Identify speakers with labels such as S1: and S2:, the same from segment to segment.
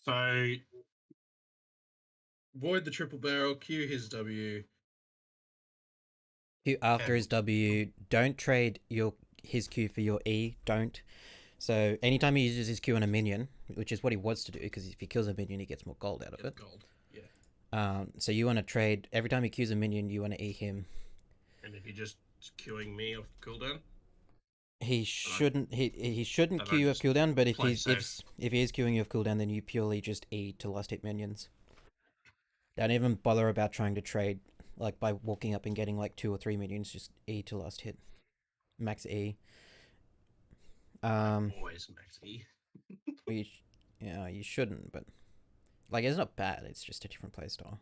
S1: So void the triple barrel, Q his W.
S2: Q after
S1: and
S2: his W. Don't trade his Q for your E. Don't. So anytime he uses his Q on a minion, which is what he wants to do, because if he kills a minion, he gets more gold out of it.
S1: Gold. Yeah.
S2: So you want to trade every time he Qs a minion, you want to E him.
S1: And if you're just queuing me off cooldown,
S2: He shouldn't. He shouldn't
S1: then
S2: Q
S1: I
S2: you off
S1: just
S2: cooldown. But if
S1: play
S2: he's
S1: safe.
S2: if he is queuing you off cooldown, then you purely just E to last hit minions. Don't even bother about trying to trade like by walking up and getting like 2 or 3 minions. Just E to last hit, max E.
S1: Always max E.
S2: You shouldn't, but like it's not bad. It's just a different playstyle.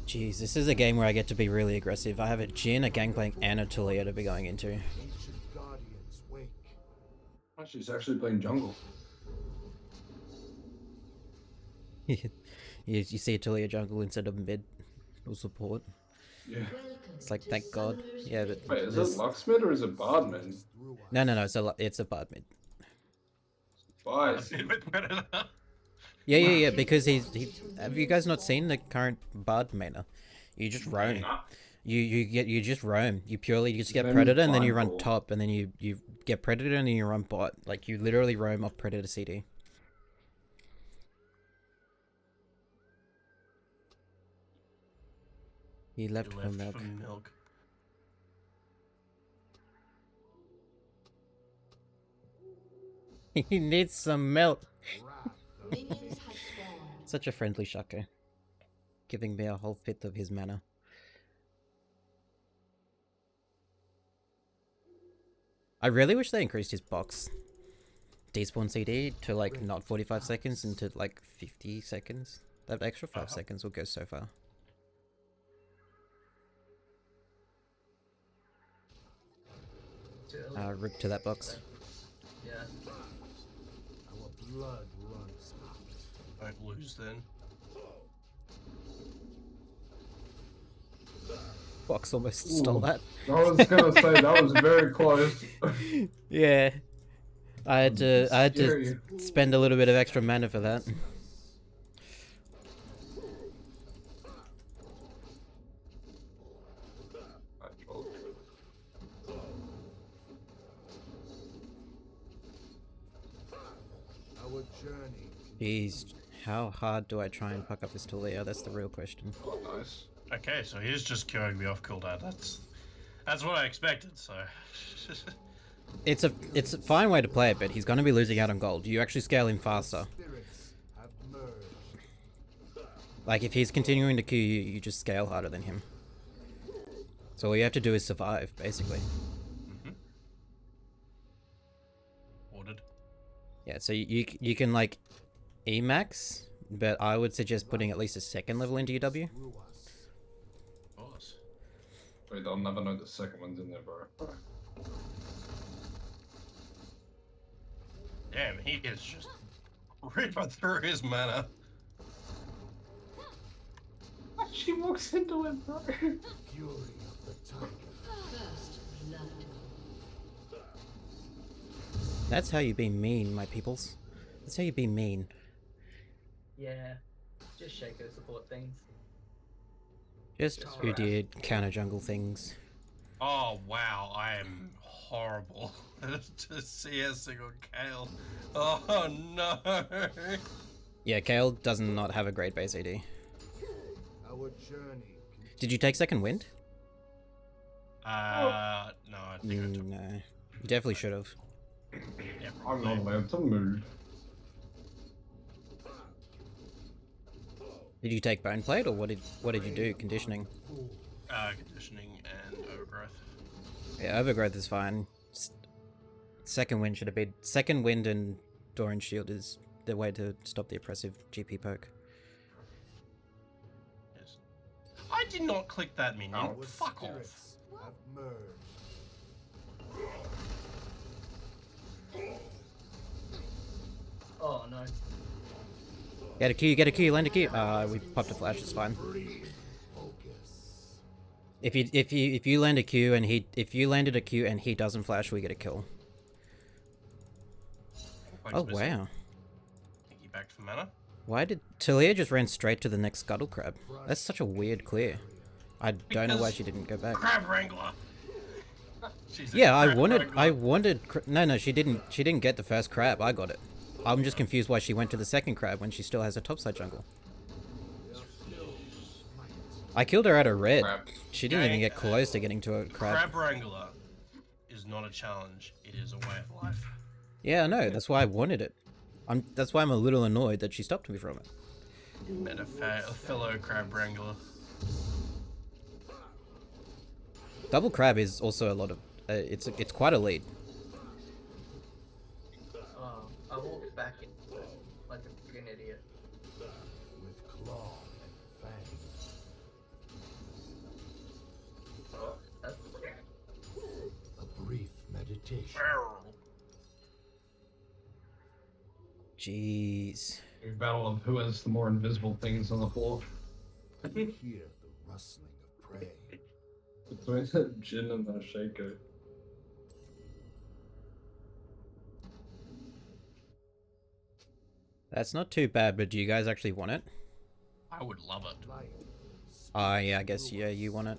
S2: Jeez, this is a game where I get to be really aggressive. I have a Jhin, a Gangplank, and a Taliyah to be going into.
S3: Actually, he's actually playing jungle.
S2: You see a Taliyah jungle instead of mid or support.
S3: Yeah.
S2: It's like, thank God. Yeah, but
S3: Wait, is it Lux mid or is it Bard mid?
S2: No. It's a Bard mid.
S3: Why?
S2: Yeah. Because he. Have you guys not seen the current Bard mana? You just roam. You just roam. You purely just get Predator and then you run top and then you get Predator and then you run bot. Like you literally roam off Predator CD. He left for milk. He needs some milk. Such a friendly Shaco. Giving me a whole fifth of his mana. I really wish they increased his box despawn CD to like not 45 seconds into like 50 seconds. That extra 5 seconds will go so far. Rip to that box.
S4: Yeah.
S5: Our blood runs hot.
S1: Don't lose then.
S2: Box almost stole that.
S3: I was gonna say that was very close.
S2: Yeah. I had to spend a little bit of extra mana for that. Jeez, how hard do I try and fuck up this Taliyah? That's the real question.
S3: Oh, nice.
S1: Okay, so he's just queuing me off cooldown. That's what I expected. So
S2: it's a fine way to play it, but he's gonna be losing out on gold. You actually scale him faster. Like if he's continuing to queue you, you just scale harder than him. So all you have to do is survive, basically.
S1: Ordered.
S2: Yeah, so you can like E-max, but I would suggest putting at least a second level into your W.
S1: Of course.
S3: Wait, they'll never know the second one's in there, bro.
S1: Damn, he is just ripping through his mana.
S3: She walks into it, bro.
S5: Fury of the tiger.
S6: First blood.
S2: That's how you be mean, my peoples. That's how you be mean.
S4: Yeah. Just Shaco support things.
S2: Just who did counter jungle things.
S1: Oh wow, I am horrible to CS single Kayle. Oh no.
S2: Yeah, Kayle does not have a great base AD.
S5: Our journey.
S2: Did you take second wind?
S1: No, I think I took.
S2: No, you definitely should have.
S1: Yeah,
S3: I'm not allowed to move.
S2: Did you take bone plate or what did you do? Conditioning.
S1: Conditioning and overgrowth.
S2: Yeah, overgrowth is fine. Second wind should have been second wind and Doran shield is the way to stop the oppressive GP poke.
S1: Yes. I did not click that minion.
S3: Oh,
S1: fuck off.
S5: Have merged.
S4: Oh no.
S2: Get a Q, land a Q. We popped a flash, it's fine.
S5: Focus.
S2: If you land a Q and if you landed a Q and he doesn't flash, we get a kill. Oh wow.
S1: Thank back for mana.
S2: Why did Talia just ran straight to the next scuttle crab? That's such a weird clear. I don't know why she didn't go back.
S1: Crab Wrangler. She's a
S2: Yeah,
S1: crab wrangler.
S2: No, she didn't get the first crab. I got it. I'm just confused why she went to the second crab when she still has a topside jungle. I killed her at a red.
S3: Crap.
S2: She didn't even get close to getting to a crab.
S1: Crab Wrangler is not a challenge. It is a way of life.
S2: Yeah, I know. That's why I wanted it. That's why I'm a little annoyed that she stopped me from it.
S1: Met a fellow Crab Wrangler.
S2: Double crab is also a lot of. It's quite a lead.
S4: I walked back in like a freaking idiot.
S5: With claw and fang.
S4: Oh, that's
S5: A brief meditation.
S2: Jeez.
S3: A battle of who has the more invisible things on the floor.
S5: You hear the rustling of prey.
S3: Between the Jin and the Shaco.
S2: That's not too bad, but do you guys actually want it?
S1: I would love it.
S5: Light.
S2: Yeah, I guess, yeah, you want it.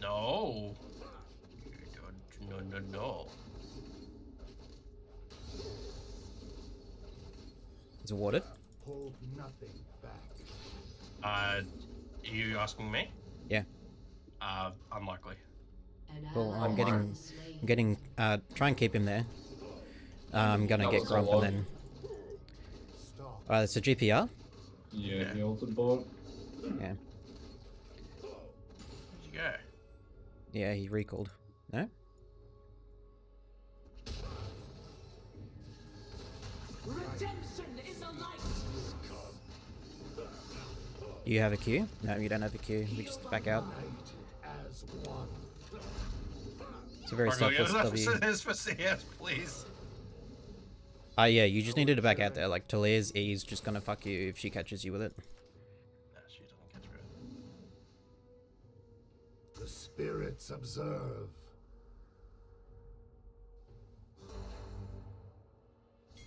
S1: No. No.
S2: Is it watered?
S5: Hold nothing back.
S1: Are you asking me?
S2: Yeah.
S1: Unlikely.
S6: An
S2: Well,
S6: ally
S2: I'm
S6: has been
S2: getting, try and keep him there. I'm gonna
S3: That
S2: get
S3: was a
S2: Grump and
S3: lot.
S2: then...
S5: Stop.
S2: It's a GPR?
S3: Yeah, he ulted bot.
S2: Yeah.
S1: Where'd you go?
S2: Yeah, he recalled. No?
S6: redemption in the light.
S2: You have a Q? No, you don't have a Q. We just back out.
S5: United as one.
S2: It's a very
S1: Marco,
S2: selfless W.
S1: this for CS, please.
S2: Yeah, you just needed to back out there. Like, Talia's E's just gonna fuck you if she catches you with it.
S1: Nah, she doesn't catch me.
S5: The spirits observe.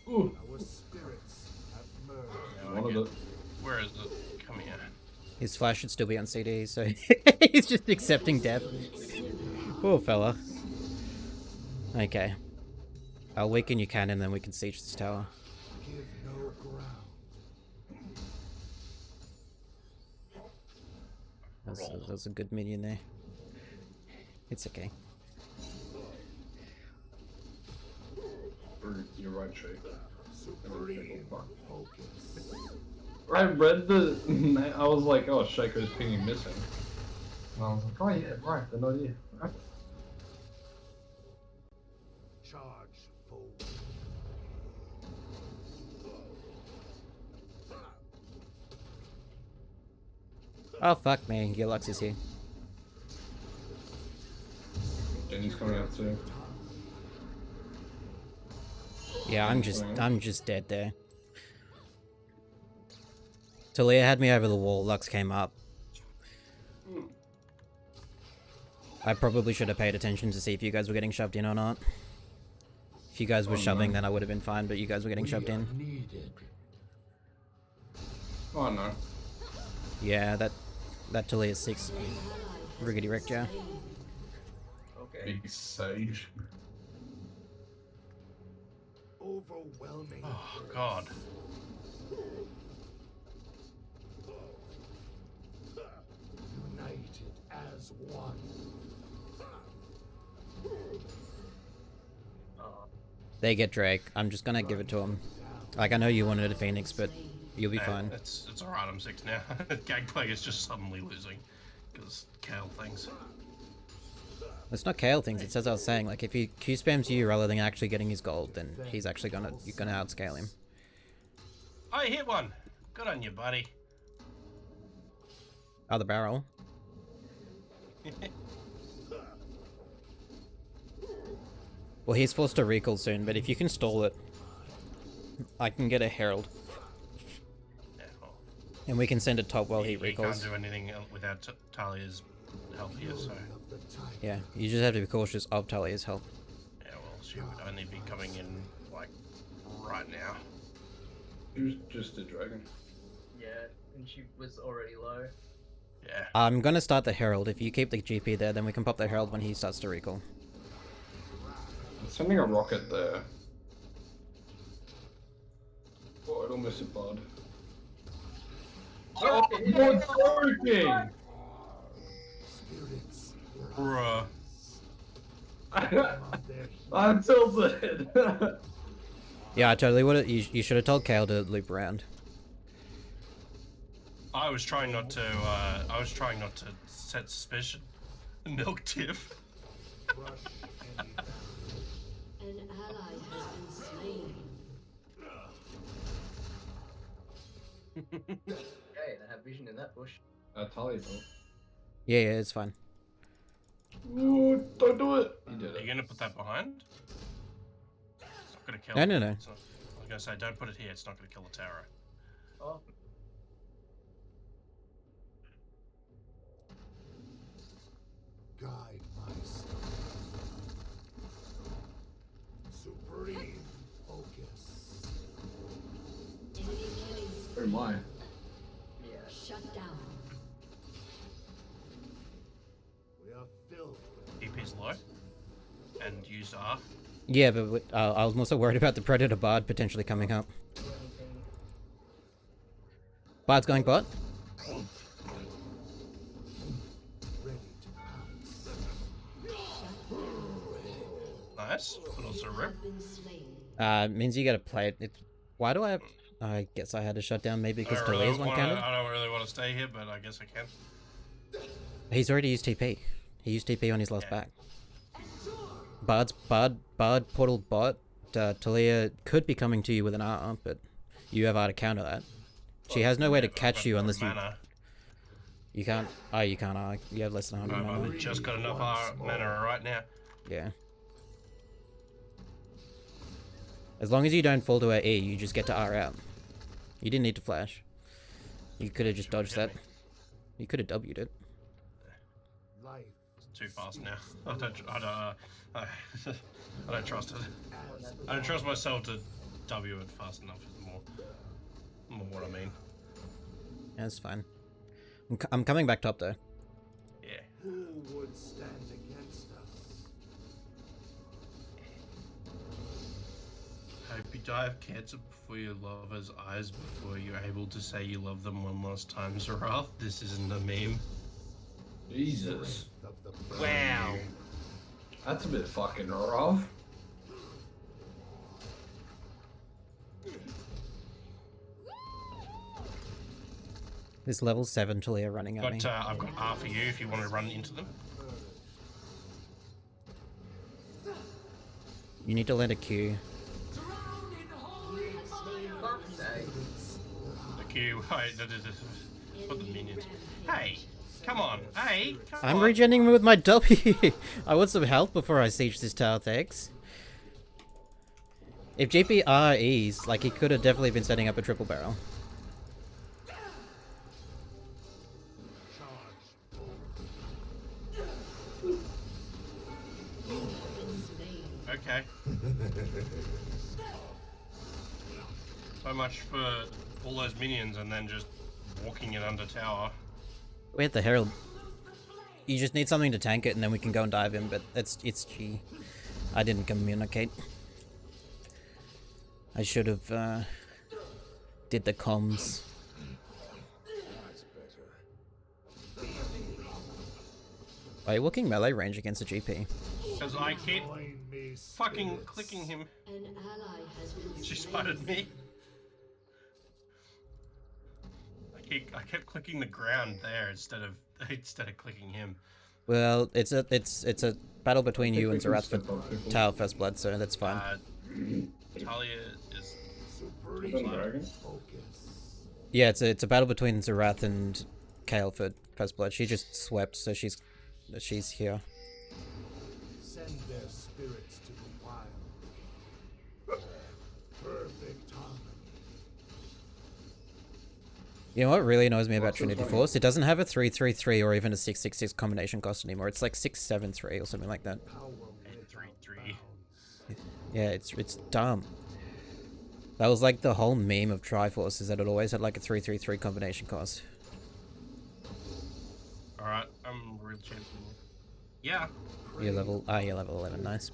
S3: Ooh,
S5: Our spirits have merged.
S3: one of the.
S1: Where is it? Come here.
S2: His flash should still be on CD, so he's just accepting death. Poor fella. Okay. I'll weaken your cannon, then we can siege this tower.
S5: Give no ground.
S2: That's a good minion there. It's okay.
S3: You're right, Shay.
S5: Supreme focus.
S3: I read the. I was like, oh, Shaco's pinging missing. And I was like, oh yeah, right, they're not here. Right.
S5: Charge forward.
S2: Oh fuck me, Gilux is here.
S3: Jenny's coming out too.
S2: Yeah, I'm just dead there. Talia had me over the wall, Lux came up. I probably should have paid attention to see if you guys were getting shoved in or not. If you guys were shoving, then I would have been fine, but you guys were getting shoved in.
S5: Needed.
S3: Oh no.
S2: Yeah, that Talia 6 riggedy wrecked ya.
S4: okay.
S3: Big sage.
S5: Overwhelming.
S1: Oh, God.
S5: United as one.
S2: They get Drake. I'm just gonna give it to him. Like, I know you wanted a Phoenix, but you'll be fine.
S1: It's alright, I'm 6 now. Gangplank is just suddenly losing. Because Kale things.
S2: It's not Kale things, it says I was saying, like, if he Q spams you rather than actually getting his gold, then he's actually you're gonna outscale him.
S1: Oh, you hit one! Good on you, buddy.
S2: Other barrel. Well, he's forced to recall soon, but if you can stall it, I can get a Herald.
S1: Yeah, well,
S2: And we can send it top while he
S1: can't
S2: recalls.
S1: do anything without Talia's help here, so...
S5: Of the time.
S2: Yeah, you just have to be cautious of Talia's help.
S1: Yeah, well, she would only be coming in, like, right now.
S3: She was just a dragon.
S4: Yeah, and she was already low.
S1: Yeah.
S2: I'm gonna start the Herald. If you keep the GP there, then we can pop the Herald when he starts to recall.
S3: I'm sending a rocket there. Oh, it'll miss it, bud. Oh, what's working?
S5: Spirits
S1: Bruh.
S5: on their
S3: I'm tilted.
S2: Yeah, I totally would. You should have told Kale to loop around.
S1: I was trying not to, set suspicion. Milk tiff.
S5: crush any
S6: An ally has been slain.
S4: Okay, they have vision in that bush.
S3: Talia, bro.
S2: Yeah, it's fine.
S3: Ooh, don't do it. You did
S1: Are you
S3: it.
S1: gonna put that behind? It's not gonna kill
S2: No,
S1: it.
S2: no, no.
S1: It's not, I was gonna say, don't put it here, it's not gonna kill the tower.
S4: Oh,
S5: guide my steps. Supreme focus.
S6: Enemy killing
S3: Oh my.
S4: yeah.
S6: shut down.
S5: We are filled with
S1: DP's low. And use R.
S2: Yeah, but I was also worried about the Predator Bard potentially coming up. Bard's going bot.
S5: ready to pounce.
S1: Nice. But also
S6: You
S1: rip.
S6: have been slain.
S2: Means you gotta play it. Why do I have... I guess I had to shut down maybe because
S1: I don't
S2: Talia's one counted.
S1: I don't really want to stay here, but I guess I can.
S2: He's already used TP. He used TP on his last
S1: Yeah.
S2: back. Bard portal bot. Talia could be coming to you with an R, but you have R to counter that. She has no way to
S1: I've
S2: catch
S1: got
S2: you
S1: no
S2: unless
S1: mana.
S2: you can't. Oh, you can't R. You have less than 100 mana.
S1: I've just got enough mana right now.
S2: Yeah. As long as you don't fall to her E, you just get to R out. You didn't need to flash. You could have just dodged that. You could have W'd it.
S5: Life
S1: Too fast now. I don't trust it. I don't trust myself to W it fast enough. Is more what I mean.
S2: Yeah, that's fine. I'm coming back top though.
S1: Yeah.
S5: who would stand against us?
S1: Hope you die of cancer before your lover's eyes before you're able to say you love them one last time, Zarath. This isn't a meme.
S3: Jesus.
S5: Of the
S1: Wow.
S3: That's a bit fucking rough.
S2: This level 7 Talia running at me.
S1: But I've got R for you if you want to run into them.
S2: You need to land a Q.
S4: Fuck's sake.
S1: The Q. Wait, put the minions. Hey, come on. Hey, come
S2: I'm
S1: on.
S2: regenerating with my W. I want some health before I siege this tower, thanks. If GP REs, like he could have definitely been setting up a triple barrel.
S1: Okay. So much for all those minions and then just walking it under tower.
S2: We had the Herald. You just need something to tank it and then we can go and dive in, but it's G. I didn't communicate. I should have did the comms. Are you looking melee range against a GP?
S1: Because I keep
S5: Join me,
S1: fucking
S5: spirits.
S1: clicking him.
S6: An ally has been
S1: She
S6: slain.
S1: spotted me. I kept clicking the ground there instead of clicking him.
S2: Well, it's a battle between you and
S3: we can
S2: Zarath
S3: step
S2: for
S3: up people.
S2: Tower First Blood, so that's fine.
S1: Talia is
S5: Supreme
S3: Dragon?
S5: focus.
S2: Yeah, it's a battle between Zarath and Kale for First Blood. She just swept, so she's here.
S5: Send their spirits to the wild. Perfect harmony.
S2: You know what really annoys me about
S3: What's so
S2: Trinity
S3: funny?
S2: Force? It doesn't have a 3-3-3 or even a 6-6-6 combination cost anymore. It's like 6-7-3 or something like that.
S5: Power
S1: And
S5: without
S1: 3-3.
S5: bounds.
S2: Yeah, it's dumb. That was like the whole meme of Triforce, is that it always had like a 3-3-3 combination cost.
S1: Alright, I'm a real champion. Yeah.
S2: You're level 11, nice.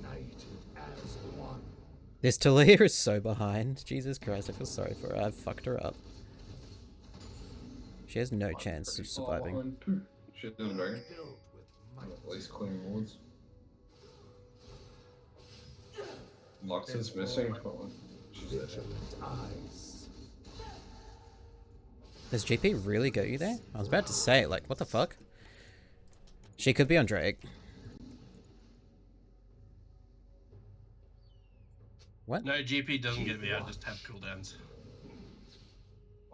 S5: United as one.
S2: This Talia is so behind. Jesus Christ, I feel sorry for her. I've fucked her up. She has no chance of
S3: Pretty far
S2: surviving.
S3: behind, too. Shit, this dragon.
S5: Filled with might.
S3: At least clearing wards. Lux is missing. But she's dead.
S5: Vigilant eyes.
S2: Does GP really go you there? I was about to say, like, what the fuck? She could be on Drake. What?
S1: No, GP doesn't get me, I just have cooldowns.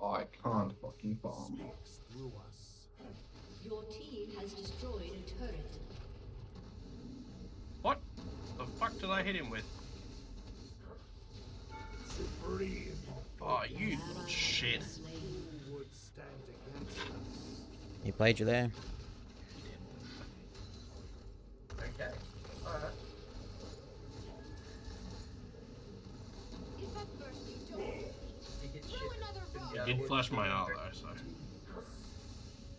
S3: I can't fucking farm.
S5: Speaks through us.
S6: Your team has destroyed a turret.
S1: What the fuck did I hit him with?
S5: Supreme.
S1: Oh, you
S6: Ally has
S1: shit.
S6: been slain.
S5: Who would stand against us?
S2: He played you there.
S4: Okay. Alright.
S7: If at first you don't,
S4: You get
S7: throw
S4: shit.
S7: another rock.
S1: He
S4: Yeah,
S1: did
S4: we're-
S1: flash my art
S4: we're-
S1: though, so.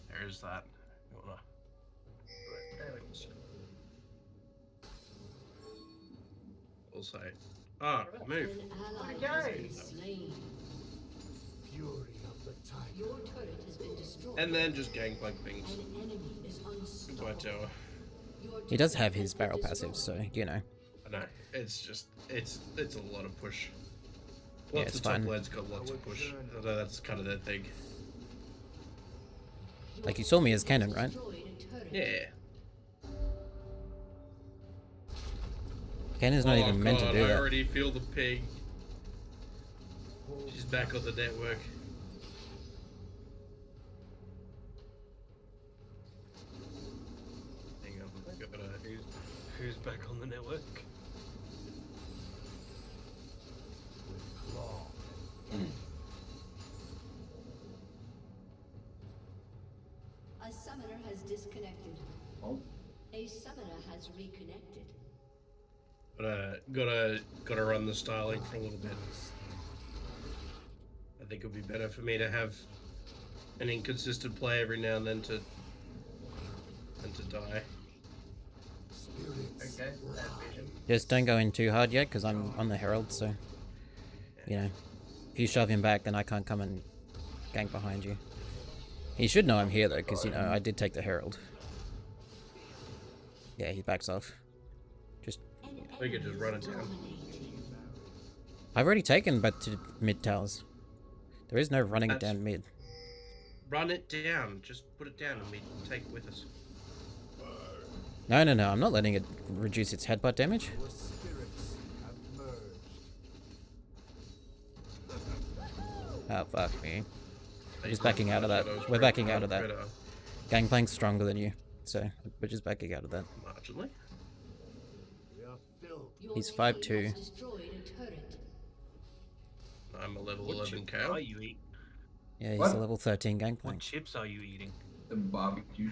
S1: There's that. You wanna-
S4: There we go.
S1: We'll say. Ah, move.
S6: An ally
S4: Okay.
S6: has been slain.
S5: Fury of the tiger.
S6: Your turret has been destroyed.
S1: And then just gangplank things.
S6: An enemy is
S1: Goodbye,
S6: unstoppable.
S1: tower.
S6: Your
S2: He does
S6: turret
S2: have
S6: has
S2: his
S6: been
S2: barrel passive,
S6: destroyed.
S2: so, you know.
S1: I know. It's just, it's a lot of push.
S2: Yeah,
S1: Lots
S2: it's
S1: of top
S2: fine.
S1: lanes got lots of push. I know that's kind of their thing.
S6: Your
S2: Like, you saw me as
S6: team has
S2: Cannon, right?
S6: destroyed a turret.
S1: Yeah.
S2: Cannon's not
S1: Oh
S2: even meant to
S1: God,
S2: do
S1: I
S2: that.
S1: already feel the pig. She's back on the network. Hang on, I gotta, who's back on the network?
S5: Claw.
S6: A summoner has disconnected.
S3: Oh,
S6: A summoner has reconnected.
S1: Gotta run the styling for a little bit. I think it would be better for me to have an inconsistent play every now and then to die.
S5: Spirits.
S4: Okay, that vision.
S2: Just don't go in too hard yet, because I'm on the Herald, so... You know. If you shove him back, then I can't come and gank behind you. He should know I'm here, though, because, you know, I did take the Herald. Yeah, he backs off. Just...
S1: We could just run it down.
S2: I've already taken back to mid towers. There is no running it
S1: That's-
S2: down mid.
S1: Run it down. Just put it down and we take it with us.
S2: No, I'm not letting it reduce its headbutt damage.
S5: Our spirits have merged.
S2: Oh, fuck me.
S1: They
S2: just backing out of that.
S1: shadows
S2: We're backing out of that.
S1: better
S2: Gangplank's stronger than you, so we're just backing out of that.
S1: Marginally.
S5: We are filled.
S6: Your
S2: He's
S6: team
S2: 5'2".
S6: has destroyed a turret.
S1: I'm a level
S8: What
S1: 11
S8: chips
S1: cow.
S8: are you eating?
S2: Yeah, he's
S3: What?
S2: a level 13
S8: What
S2: Gangplank.
S8: chips are you eating?
S3: the barbecue.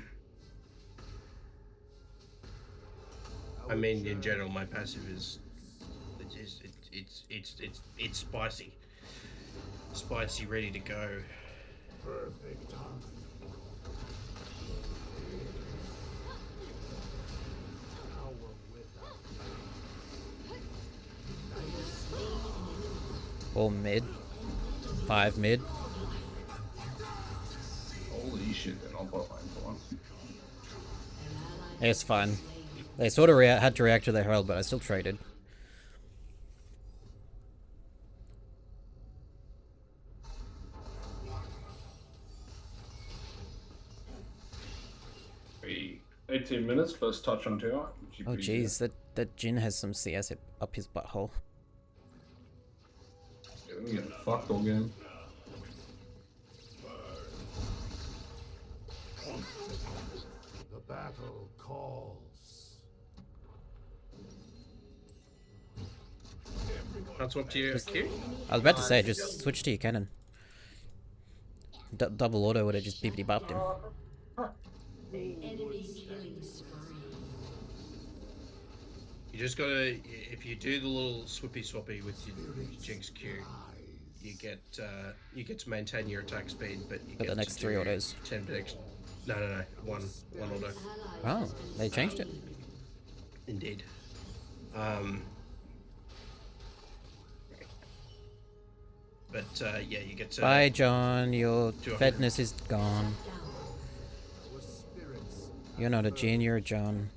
S1: I mean, in general, my passive is it's spicy, spicy, ready to go.
S5: Perfect time. Power without
S2: All mid. 5 mid.
S3: Holy shit, they're not bot line for once.
S2: It's fine. They sort of had to react to their Herald, but I still traded.
S3: Hey, 18 minutes, first touch on tour.
S2: Oh jeez, that Jin has some CS up his butthole.
S3: Yeah, we getting fucked all game.
S5: the battle calls. Everyone
S1: Can't swap to your Q?
S2: I was about to say, just switch to your cannon. Double auto would have just bippity bopped him.
S6: Enemy killing spree.
S1: You just gotta, if you do the little swappy swappy with your Jinx Q, you get to maintain your attack speed, but you
S2: For
S1: get
S2: the next
S1: to
S2: 3
S1: do
S2: autos.
S1: 10 prediction. No, one auto.
S2: Oh, they changed it.
S1: Indeed. But yeah, you get to.
S2: Bye, John. Your
S1: Do I-
S2: fedness is gone.
S5: Our spirits
S2: You're not a Jin, you're a John.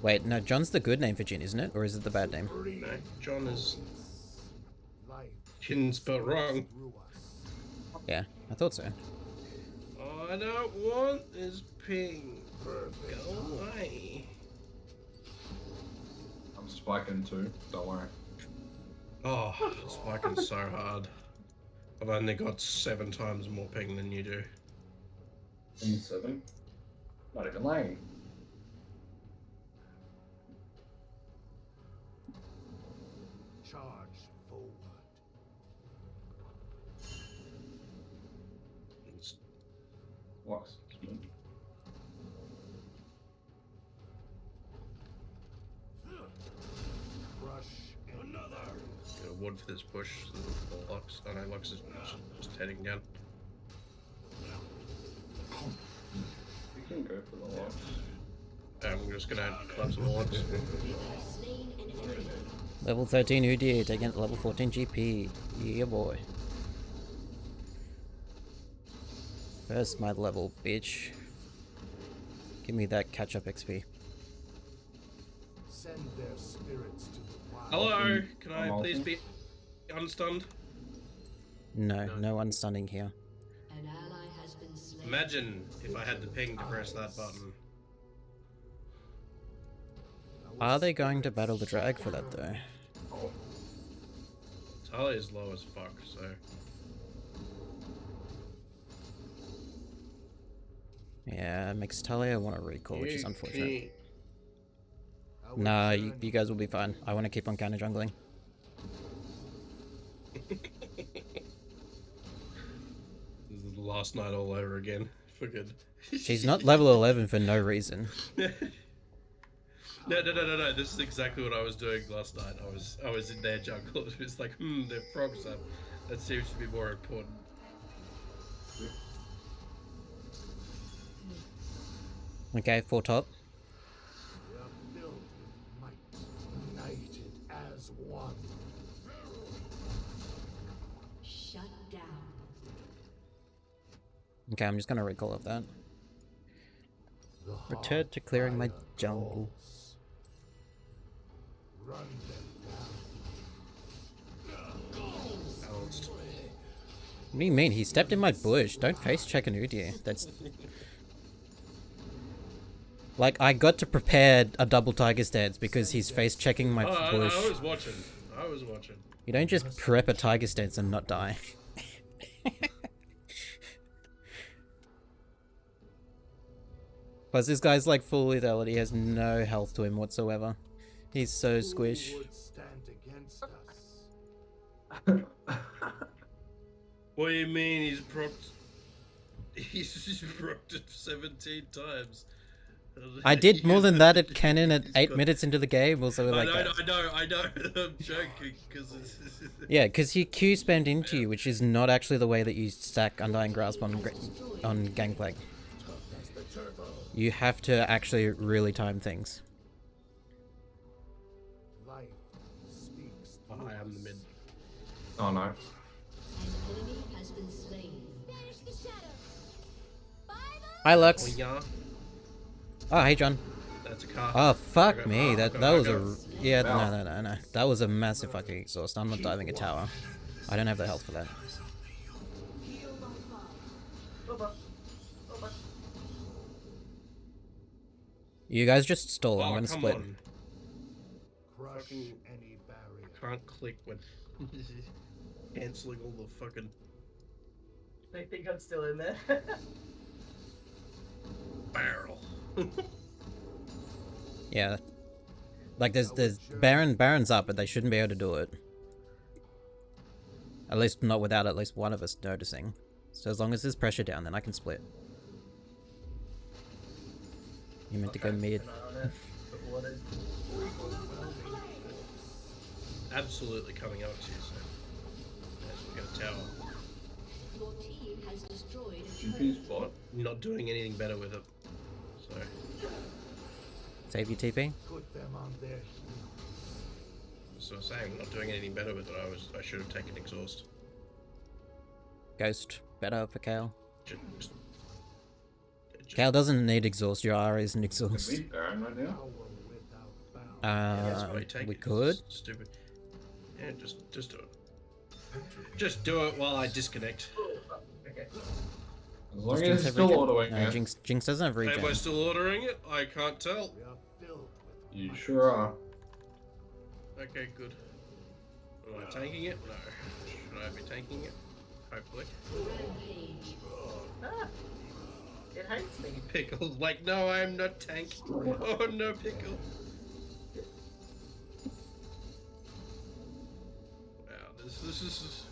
S2: Wait, no, John's the good name for Jin, isn't it? Or is it the bad name?
S1: No, John is
S5: life
S1: Jin spelled wrong.
S5: through us.
S2: Yeah, I thought so.
S1: All I don't want is ping. Go away.
S3: I'm spiking too. Don't worry.
S1: Oh, spiking so hard. I've only got 7 times more ping than you do.
S3: 7. Not even lying.
S5: Charge forward.
S1: It's-
S3: What?
S5: Rush another.
S1: Get a wood for this push. The Lux. I know Lux is just heading down.
S3: You can go for the lock.
S1: I'm just gonna collapse on the Lux.
S6: Slain an enemy.
S2: Level 13 Udyr taking it to level 14 GP. Yeah, boy. First my level, bitch. Give me that catch-up XP.
S5: Send their spirits to the wild.
S1: Hello, can I
S3: I'm
S1: please
S3: awesome.
S1: be unstunned?
S2: No, no unstunning here.
S6: An ally has been slain.
S1: Imagine if I had the ping to press that button.
S2: Are they going to battle the drag for that though?
S1: Talia is low as fuck, so.
S2: Yeah, it makes Talia want to recall, which is
S1: You
S2: unfortunate.
S5: Our
S2: Nah,
S5: journey
S2: you guys will be fine. I want to keep on counter jungling.
S1: This is the last night all over again. For good.
S2: She's not level 11 for no reason.
S1: No. This is exactly what I was doing last night. I was in their jungle. It was like, their frogs up. That seems to be more important.
S2: Okay, 4 top.
S5: we are filled with might, united as one.
S6: Shut down.
S2: Okay, I'm just gonna recall of that.
S5: The
S2: Return to clearing my jungle.
S5: calls. Run them down.
S1: Balanced.
S2: What do you mean? He stepped in my bush. Don't face check an Udyr. That's... Like, I got to prepare a double tiger stance because he's face checking my
S1: I
S2: bush.
S1: was watching. I was watching.
S2: You don't just prep a tiger stance and not die. Plus, this guy's like full lethality, he has no health to him whatsoever. He's so squish.
S5: Who would stand against us?
S1: What do you mean he's propped? He's propped it 17 times.
S2: I did more than that at Cannon at 8 minutes into the game, also like that.
S1: I know. I'm joking because it's.
S2: Yeah, because he Q spammed into you, which is not actually the way that you stack Undying Grasp on Gangplank. You have to actually really time things.
S5: Life speaks.
S1: I am the mid.
S3: Oh no.
S6: An enemy has been slain.
S2: Hi,
S1: Oh
S2: Lux.
S1: yeah,
S2: Oh, hey, John.
S1: that's a car.
S2: Oh, fuck
S1: Okay,
S2: me.
S1: oh,
S2: That
S1: okay,
S2: was a...
S1: okay.
S2: Yeah, no. That was a massive fucking exhaust. I'm not diving a tower. I don't have the health for that. You guys just stall. I'm
S1: Oh,
S2: gonna
S1: come
S2: split.
S1: on.
S5: Crush
S1: Fucking-
S5: any barrier.
S1: Can't click when canceling all the fucking
S4: They think I'm still in there.
S1: barrel.
S2: Yeah. Like there's Baron's up, but they shouldn't be able to do it. At least not without at least one of us noticing. So as long as there's pressure down, then I can split. You meant to go mid.
S4: Keep an eye on it. Put water.
S1: Absolutely coming up to you, so as we got a tower.
S6: Your team has destroyed a
S3: GP
S6: turret.
S3: spot.
S1: Not doing anything better with it. So
S2: Save your TP.
S5: Put them on their heels.
S1: so I'm saying not doing anything better with it. I should have taken exhaust.
S2: Ghost. Better for Kale.
S1: Just
S2: Kale doesn't need exhaust. Your R isn't exhaust.
S3: Beat Baron right now.
S5: Power without bounds.
S1: that's why you take
S2: We
S1: it.
S2: could.
S1: It's stupid. Yeah, just do it. Just do it while I disconnect.
S4: Okay.
S3: As long
S2: Does
S3: as
S2: Jinx
S3: it's
S2: have
S3: still
S2: regen?
S3: autoing,
S2: No,
S3: yeah.
S2: Jinx doesn't have regen.
S1: Am I still ordering it? I can't tell.
S5: We are filled with
S3: You sure are.
S1: Okay, good. Am I tanking it? No. Should I be tanking it? Hopefully.
S6: Rampage.
S4: Ah, it hates me.
S1: Pickle, like, no, I am not tank. Oh no, Pickle. Wow, this is.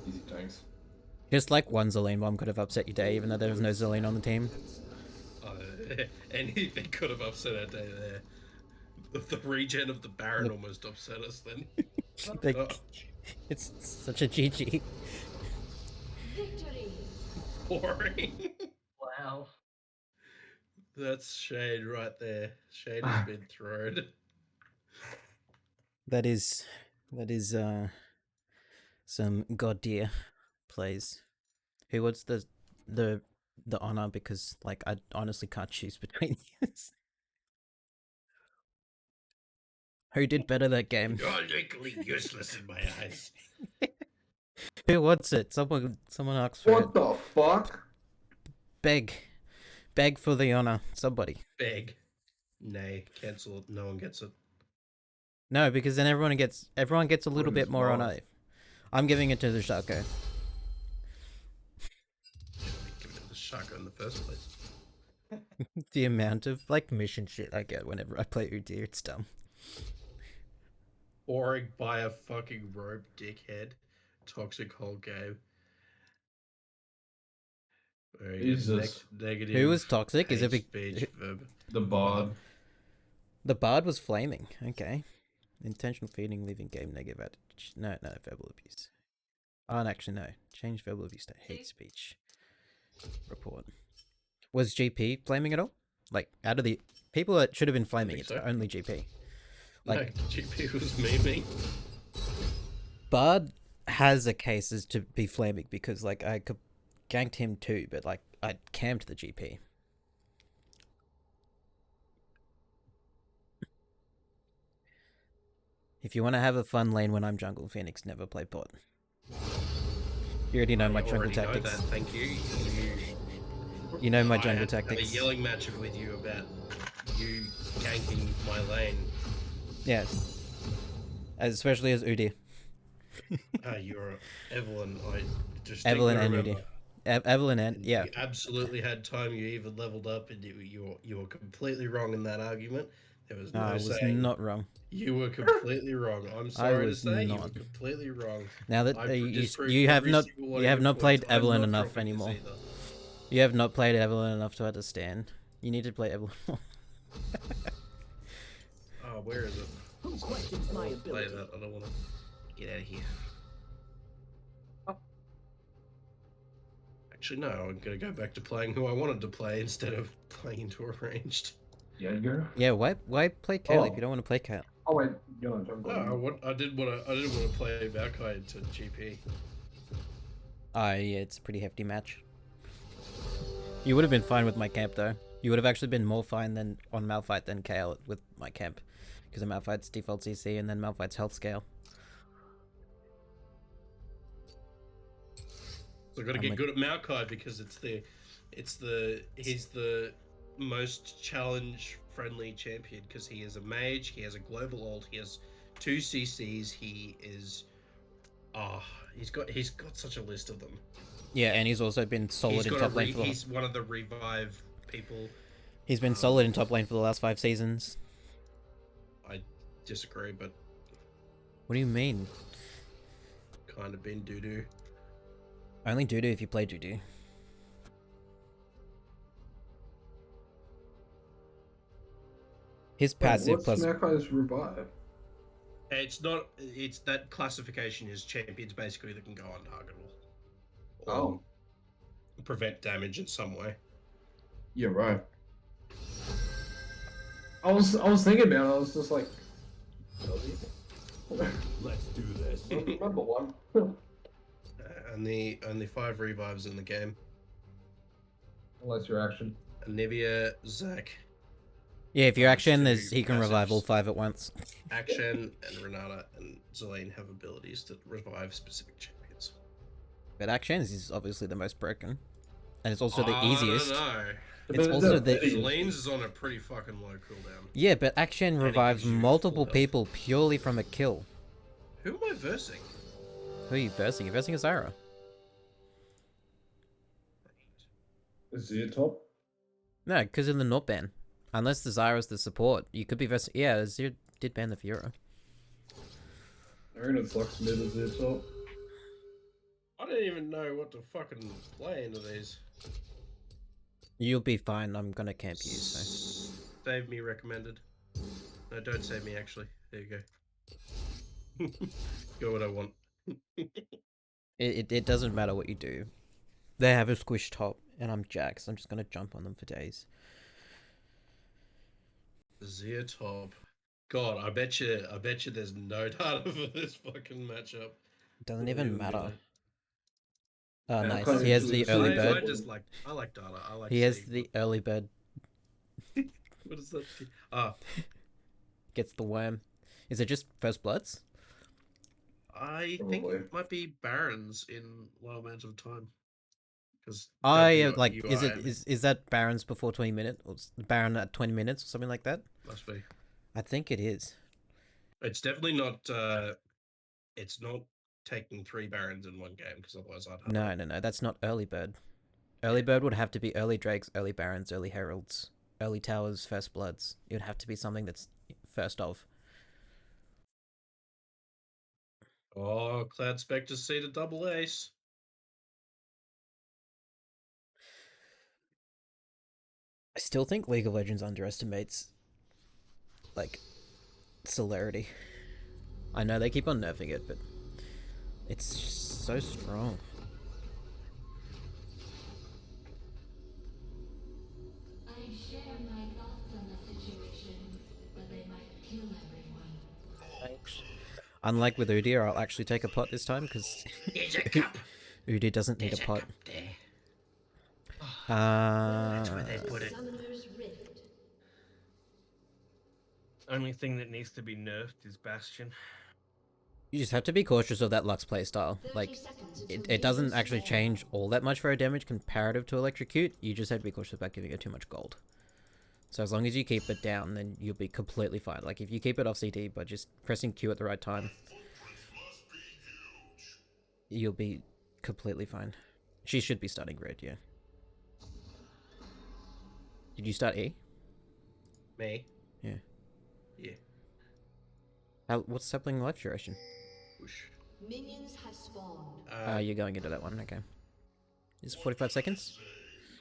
S3: Easy tanks.
S2: Just like one Zelene bomb could have upset your day, even though there was no Zelene on the team.
S1: Anything could have upset our day there. The regen of the Baron almost upset us then.
S2: Like,
S1: Oh,
S2: it's such a GG.
S6: Victory.
S1: boring.
S4: Wow.
S1: That's shade right there. Shade has been thrown.
S2: That is some god tier plays. Who wants the honor, because like I honestly can't choose between these. Who did better that game?
S1: You're legally useless in my eyes.
S2: Who wants it? Someone asks for it.
S3: What the fuck?
S2: Beg for the honor. Somebody.
S1: Beg. Nay, cancel it. No one gets it.
S2: No, because then everyone gets a little
S3: What
S2: bit
S3: is
S2: more
S3: wrong?
S2: honor. I'm giving it to the Shaco.
S1: Give it to the Shaka in the first place.
S2: The amount of like mission shit I get whenever I play Udyr, it's dumb.
S1: Boring by a fucking rope, dickhead. Toxic whole game. Very good.
S3: Jesus.
S1: Negative.
S2: Who was toxic? Is
S1: hate
S2: it big?
S1: speech verb.
S3: The bard.
S2: The bard was flaming. Okay. Intentional feeding, leaving game negative attitude. No, verbal abuse. Oh, and actually, no. Change verbal abuse to hate speech. Report. Was GP flaming at all? Like, out of the people that should have been flaming,
S1: think
S2: it's
S1: so.
S2: only GP.
S1: No,
S2: Like,
S1: GP was memeing.
S2: Bard has a case as to be flaming because, like, I could ganked him too, but, like, I camped the GP. If you want to have a fun lane when I'm jungle, Phoenix, never play pot. You already know my
S1: I
S2: jungle
S1: already know
S2: tactics.
S1: that, thank you.
S2: You know my
S1: I
S2: jungle
S1: had to have
S2: tactics.
S1: a yelling match with you about you ganking my lane.
S2: Yes. Especially as Udyr.
S1: You're Evelyn. I just
S2: Evelyn
S1: think
S2: and
S1: I remember.
S2: Udyr. Evelyn and, yeah.
S1: You absolutely had time. You even leveled up, and you were completely wrong in that argument. There was no
S2: No, I was
S1: saying
S2: not wrong.
S1: you were completely wrong. I'm sorry to
S2: was
S1: say you were
S2: not.
S1: completely wrong.
S2: Now that
S1: I
S2: you
S1: disproved
S2: you have
S1: every
S2: not
S1: single one
S2: you
S1: of
S2: have
S1: your
S2: not played
S1: points. I'm
S2: Evelyn
S1: not
S2: enough
S1: dropping this
S2: anymore.
S1: either.
S2: You have not played Evelyn enough to understand. You need to play Evelyn more.
S1: Oh, where is it?
S7: Who questions my
S1: Play
S7: ability?
S1: that. I don't want to get out of here. Actually, no. I'm gonna go back to playing who I wanted to play instead of playing into arranged.
S3: Yeah, you're.
S2: Yeah, why play Kale if
S3: Oh.
S2: you don't want to play Kale?
S3: Oh wait, you're not jungle.
S1: No, I didn't want to play Valkyrie into GP.
S2: Yeah, it's a pretty hefty match. You would have been fine with my camp though. You would have actually been more fine than on Malphite than Kale with my camp, because of Malphite's default CC and then Malphite's health scale.
S1: So I got to
S2: I'm
S1: get
S2: like-
S1: good at Maokai because he's the most challenge friendly champion because he is a mage, he has a global ult, he has 2 CCs, he's got such a list of them.
S2: Yeah, and he's also been solid in top lane for the
S1: He's one of the revive people.
S2: He's been solid in top lane for the last 5 seasons.
S1: I disagree, but
S2: What do you mean?
S1: kind of been doo-doo.
S2: Only doo-doo if you play doo-doo. His passive
S3: What's
S2: plus...
S3: Mackay's revive?
S1: It's not. It's that classification is champions basically that can go untargetable. Or
S3: Oh.
S1: prevent damage in some way.
S3: Yeah, right. I was thinking about it. I was just like,
S5: Let's do this.
S3: I don't remember one.
S1: And the only 5 revives in the game.
S3: Unless your action.
S1: Anivia, Zac,
S2: Yeah, if you're
S1: Those
S2: action,
S1: two
S2: there's he can revive all
S1: passives.
S2: 5 at once.
S1: Action, and Renata and Zelene have abilities that revive specific champions.
S2: But action is obviously the most broken. And it's also the
S1: I
S2: easiest.
S1: don't know.
S2: It's also the...
S1: Zelene's is on a pretty fucking low cooldown.
S2: Yeah, but action
S1: And it
S2: revives
S1: gives you
S2: multiple
S1: full health.
S2: people purely from a kill.
S1: Who am I versing?
S2: Who are you versing? You're versing a Zyra.
S3: Is he a top?
S2: No, because in the not ban. Unless the Zyra's the support, you could be versing... Yeah, Azir did ban the Fiora.
S3: I reckon it's Lux mid as he a top.
S1: I don't even know what to fucking play into these.
S2: You'll be fine, I'm gonna camp you, so...
S1: Save me recommended. No, don't save me actually. There you go. Go what I want.
S2: It doesn't matter what you do. They have a squish top, and I'm Jax. I'm just gonna jump on them for days.
S1: Zia top. God, I bet you there's no data for this fucking matchup.
S2: Doesn't even matter. Oh,
S3: Yeah,
S2: nice.
S3: quite
S2: He has the
S3: usually
S2: early
S3: it's
S1: I
S2: bird.
S1: just like I like data. I like.
S2: He has
S1: seeing
S2: the early bird.
S1: what does that? Do? Ah,
S2: Gets the worm. Is it just first bloods?
S1: I think
S3: Probably.
S1: it might be barons in low amounts of time. Because
S2: Like, is that Barons before 20 minutes? Or Baron at 20 minutes or something like that?
S1: must be.
S2: I think it is.
S1: It's definitely not. It's not taking 3 barons in one game because otherwise I'd have.
S2: No, that's not early bird. Early bird would have to be early Drakes, early Barons, early Heralds, early Towers, first Bloods. It would have to be something that's first of.
S1: Oh, Cloud Spectre's see the double ace.
S2: I still think League of Legends underestimates, like, celerity. I know they keep on nerfing it, but it's just so strong.
S6: I share my thoughts on the situation, but they might kill everyone.
S2: Unlike with Udyr, I'll actually take a pot this time, because
S1: There's a cup.
S2: Udyr doesn't need
S1: There's
S2: a pot.
S1: cup there.
S2: Uh,
S1: Where they put it.
S6: Summoner's Rift.
S7: Only thing that needs to be nerfed is Bastion.
S2: you just have to be cautious of that Lux playstyle.
S6: 30
S2: Like,
S6: seconds until
S2: it doesn't
S6: minions
S2: actually
S6: spawn.
S2: change all that much for her damage comparative to Electrocute. You just have to be cautious about giving her too much gold. So as long as you keep it down, then you'll be completely fine. Like, if you keep it off CD by just pressing Q at the right time, you'll be completely fine. She should be starting red, yeah. Did you start E?
S1: Me?
S2: Yeah.
S1: Yeah.
S2: What's happening life duration?
S6: Minions have spawned.
S2: You're going into that one, okay. Is it 45 seconds?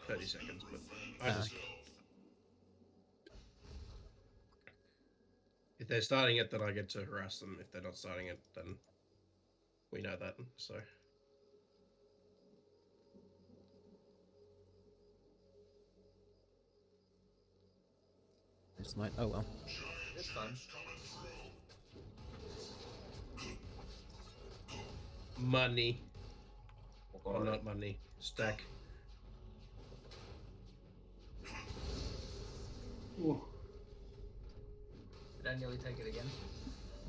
S1: 30 seconds, but I just... If they're starting it, then I get to harass them. If they're not starting it, then we know that, so...
S2: It's like, oh well.
S4: This time.
S1: Money. Or not money. Stack.
S4: Did I nearly take it again?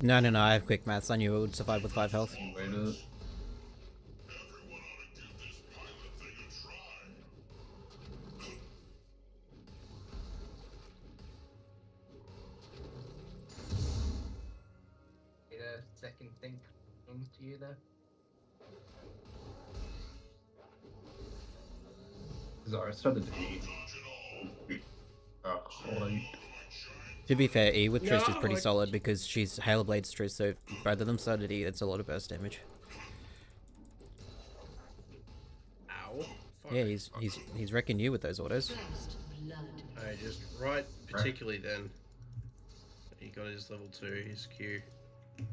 S2: No, I have quick maths. I knew it would survive with 5 health.
S3: Wait a minute.
S4: Need a second think into you there.
S3: Zara started to eat. Great.
S2: To be fair, E with Trist is
S1: No,
S2: pretty
S1: I-
S2: solid because she's Halo Blade's Trist, so if both of them started E, it's a lot of burst damage.
S1: Ow. Fuck.
S2: Yeah, he's wrecking you with those autos.
S6: First blood.
S1: I just right, particularly then. He got his level 2, his Q. It's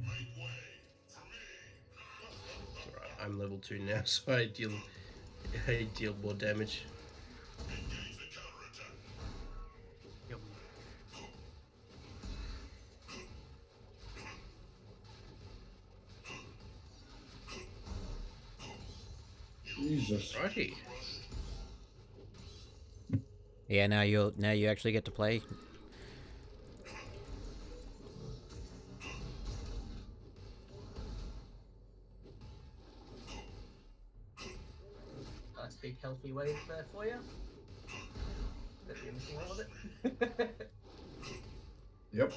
S1: alright, I'm level 2 now, so I deal more damage.
S7: Yum.
S3: Jesus.
S1: Righty.
S2: Yeah, now you actually get to play.
S4: Nice big healthy wave there for you. Don't be anything wrong with it.
S3: Yep.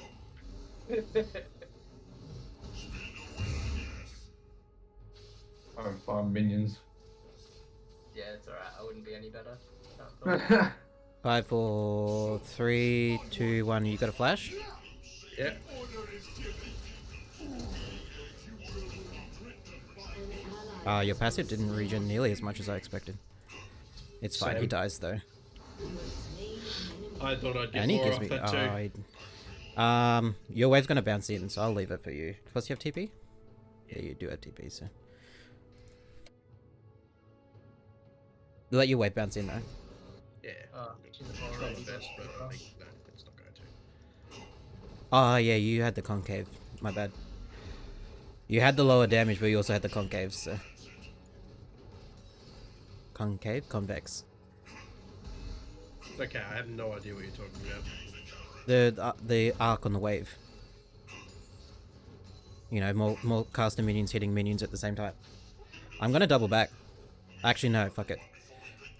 S3: I'm farm minions.
S4: Yeah, it's alright. I wouldn't be any better. Oh,
S2: 5, 4, 3, 2, 1. You got a flash?
S1: Yeah.
S2: Your passive didn't regen nearly as much as I expected. It's fine. He
S1: Same.
S2: dies though,
S1: I thought I'd get
S2: and he
S1: more
S2: gives
S1: off
S2: me.
S1: that too.
S2: Your wave's gonna bounce in, so I'll leave it for you. Plus, you have TP. Yeah, you do have TP, so. Let your wave bounce in though.
S1: Yeah.
S4: she's a
S1: Try my
S4: already.
S1: best, but I think no, it's not going to.
S2: Oh yeah, you had the concave. My bad. You had the lower damage, but you also had the concave. So. Concave, convex.
S1: It's okay, I have no idea what you're talking about.
S2: The arc on the wave. You know, more caster minions hitting minions at the same time. I'm gonna double back. Actually, no, fuck it.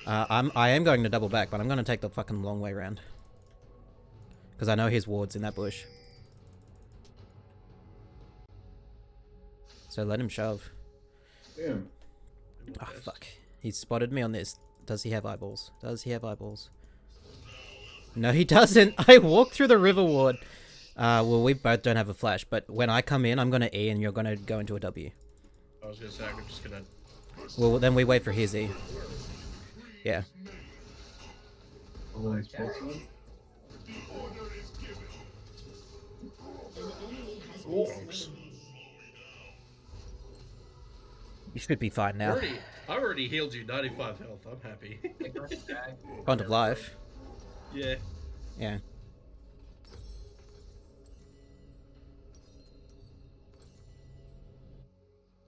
S2: I am going to double back, but I'm gonna take the fucking long way around. Because I know his ward's in that bush. So let him shove.
S3: Damn.
S2: Oh, fuck. He's spotted me on this. Does he have eyeballs? Does he have eyeballs? No, he doesn't. I walked through the river ward. Well, we both don't have a flash, but when I come in, I'm going to E and you're going to go into a W.
S1: I was gonna say I'm just gonna.
S2: Well, then we wait for his E. Yeah.
S3: Always possible.
S6: An enemy has been
S1: Orcs.
S6: slain.
S2: You should be fine now.
S1: I already healed you 95 health. I'm happy.
S2: Bond of life.
S1: Yeah.
S2: Yeah.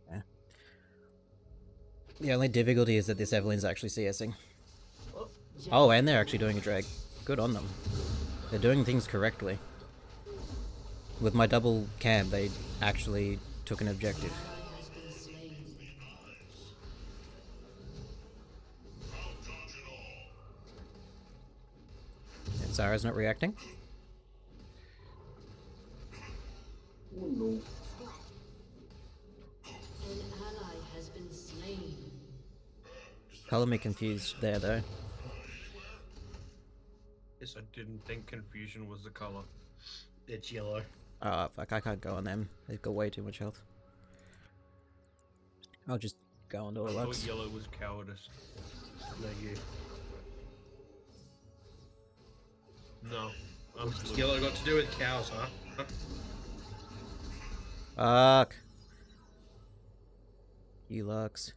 S2: Yeah. The only difficulty is that this Evelyn's actually CSing. Oh, and they're actually doing a drag. Good on them. They're doing things correctly. With my double cam, they actually took an objective.
S6: Ally has been slain.
S2: And Zara's not reacting.
S3: Oh no.
S6: An ally has been slain.
S2: Color me confused there, though.
S7: I didn't think confusion was the color.
S1: It's yellow.
S2: Oh, fuck, I can't go on them. They've got way too much health. I'll just go on to
S7: I
S2: a
S7: thought
S2: Lux.
S7: yellow was cowardice.
S1: No, you.
S7: No, I'm
S1: What's
S7: blue.
S1: yellow got to do with cows, huh?
S2: Fuck. You Lux.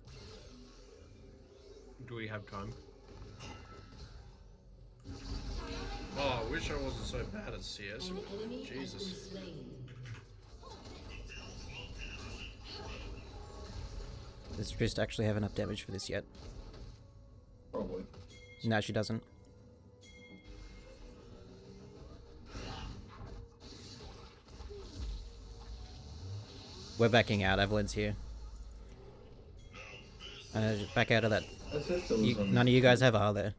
S7: Do we have time?
S1: Oh, I wish I wasn't so bad at CS.
S6: An enemy has been
S1: Jesus.
S6: slain.
S2: Does Trist actually have enough damage for this yet?
S3: Probably.
S2: No, she doesn't. We're backing out. Evelyn's here. Back out of that.
S3: That's it. There was
S2: None of you guys have R there.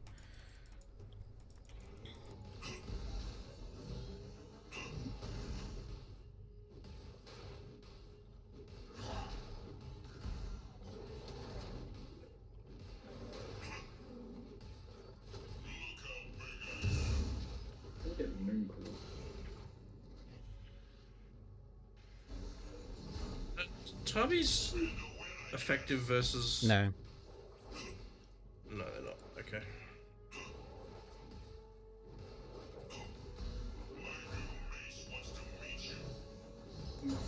S1: Tabi's effective versus...
S2: No.
S1: No, they're not. Okay.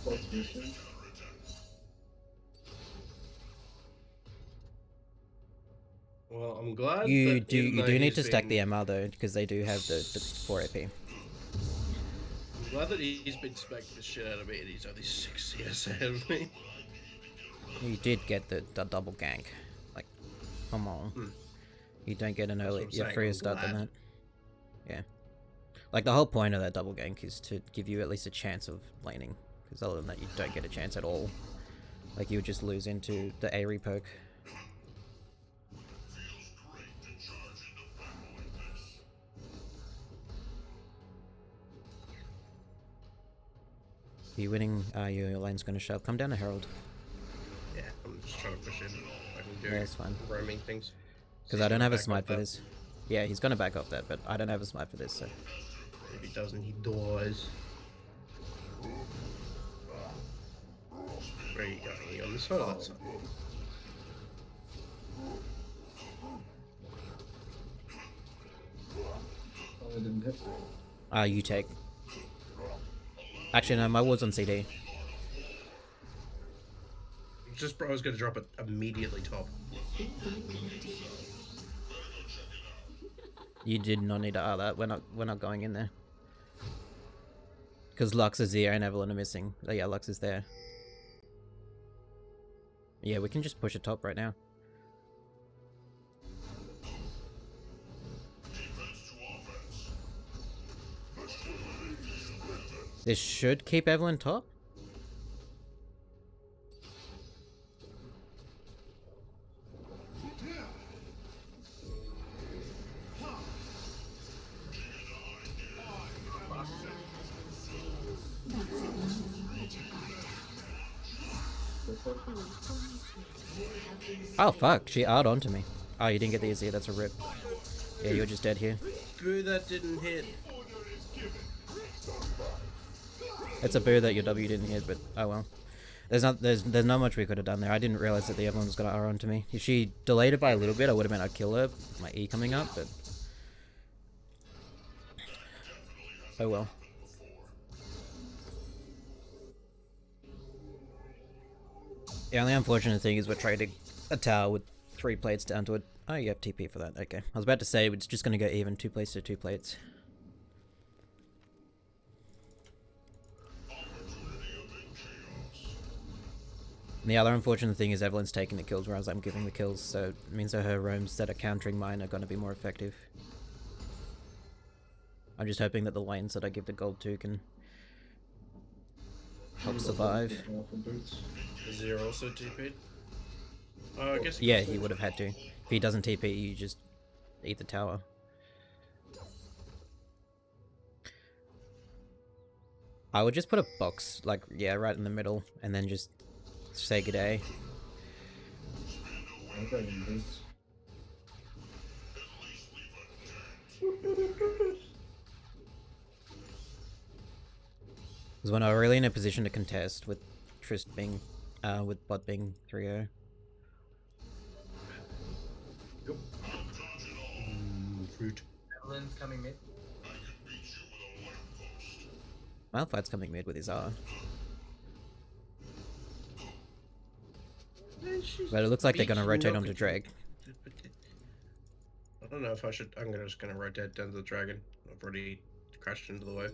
S3: What's missing?
S1: Well, I'm glad
S2: You
S1: that
S2: do
S1: even
S2: you
S1: though
S2: do need
S1: he's
S2: to stack
S1: been-
S2: the MR though, because they do have the 4 AP.
S1: I'm glad that he's been smacking the shit out of me and he's only 6 CS ahead of me.
S2: You did get the double gank. Like, come on.
S1: Hmm.
S2: You don't get an
S1: That's
S2: early,
S1: what I'm
S2: you're
S1: saying,
S2: freer
S1: I'm
S2: start than
S1: glad.
S2: that. Yeah. Like, the whole point of that double gank is to give you at least a chance of laning. Because other than that, you don't get a chance at all. Like, you would just lose into the Aerie poke. Are you winning? Your lane's gonna shove. Come down to Herald.
S1: Yeah, I'm just trying to push in. I can do
S2: Yeah, that's fine.
S1: roaming things.
S2: Because I don't have a
S1: Back up
S2: smite for
S1: that.
S2: this. Yeah, he's gonna back up that, but I don't have a smite for this, so.
S1: If he doesn't, he dies. Where are you going? Are you on this side or that side?
S3: Oh, I didn't hit.
S2: You take. Actually, no, my ward's on CD.
S1: Just, bro, I was going to drop it immediately top.
S2: You did not need to that. We're not going in there. Because Lux is here and Evelyn are missing. Oh yeah, Lux is there. Yeah, we can just push it top right now. This should keep Evelyn top. Oh fuck, she R'd onto me. Oh, you didn't get the Azir, that's a rip. Yeah, you're just dead here.
S1: Boo, that didn't hit.
S2: It's a boo that your W didn't hit, but oh well. There's not much we could have done there. I didn't realize that the Evelyn was gonna R onto me. If she delayed it by a little bit, I would have meant I'd kill her. My E coming up, but oh well. The only unfortunate thing is we're trading a tower with 3 plates down to it. Oh, you have TP for that. Okay. I was about to say it's just gonna go even 2 plates to 2 plates. And the other unfortunate thing is Evelyn's taking the kills whereas I'm giving the kills, so it means that her roams that are countering mine are going to be more effective. I'm just hoping that the lanes that I give the gold to can help survive.
S1: Is there also TP'd? Oh, I guess
S2: Yeah, he would have had to. If he doesn't TP, you just eat the tower. I would just put a box, like, yeah, right in the middle, and then just say good day. Because when I'm really in a position to contest with Trist being, with bot being 3-0.
S1: Fruit.
S4: Evelyn's coming mid.
S2: Malphite's coming mid with his R. But it looks like they're going to rotate onto Drake.
S1: I don't know if I should. I'm just gonna rotate down to the dragon. I've already crashed into the wave.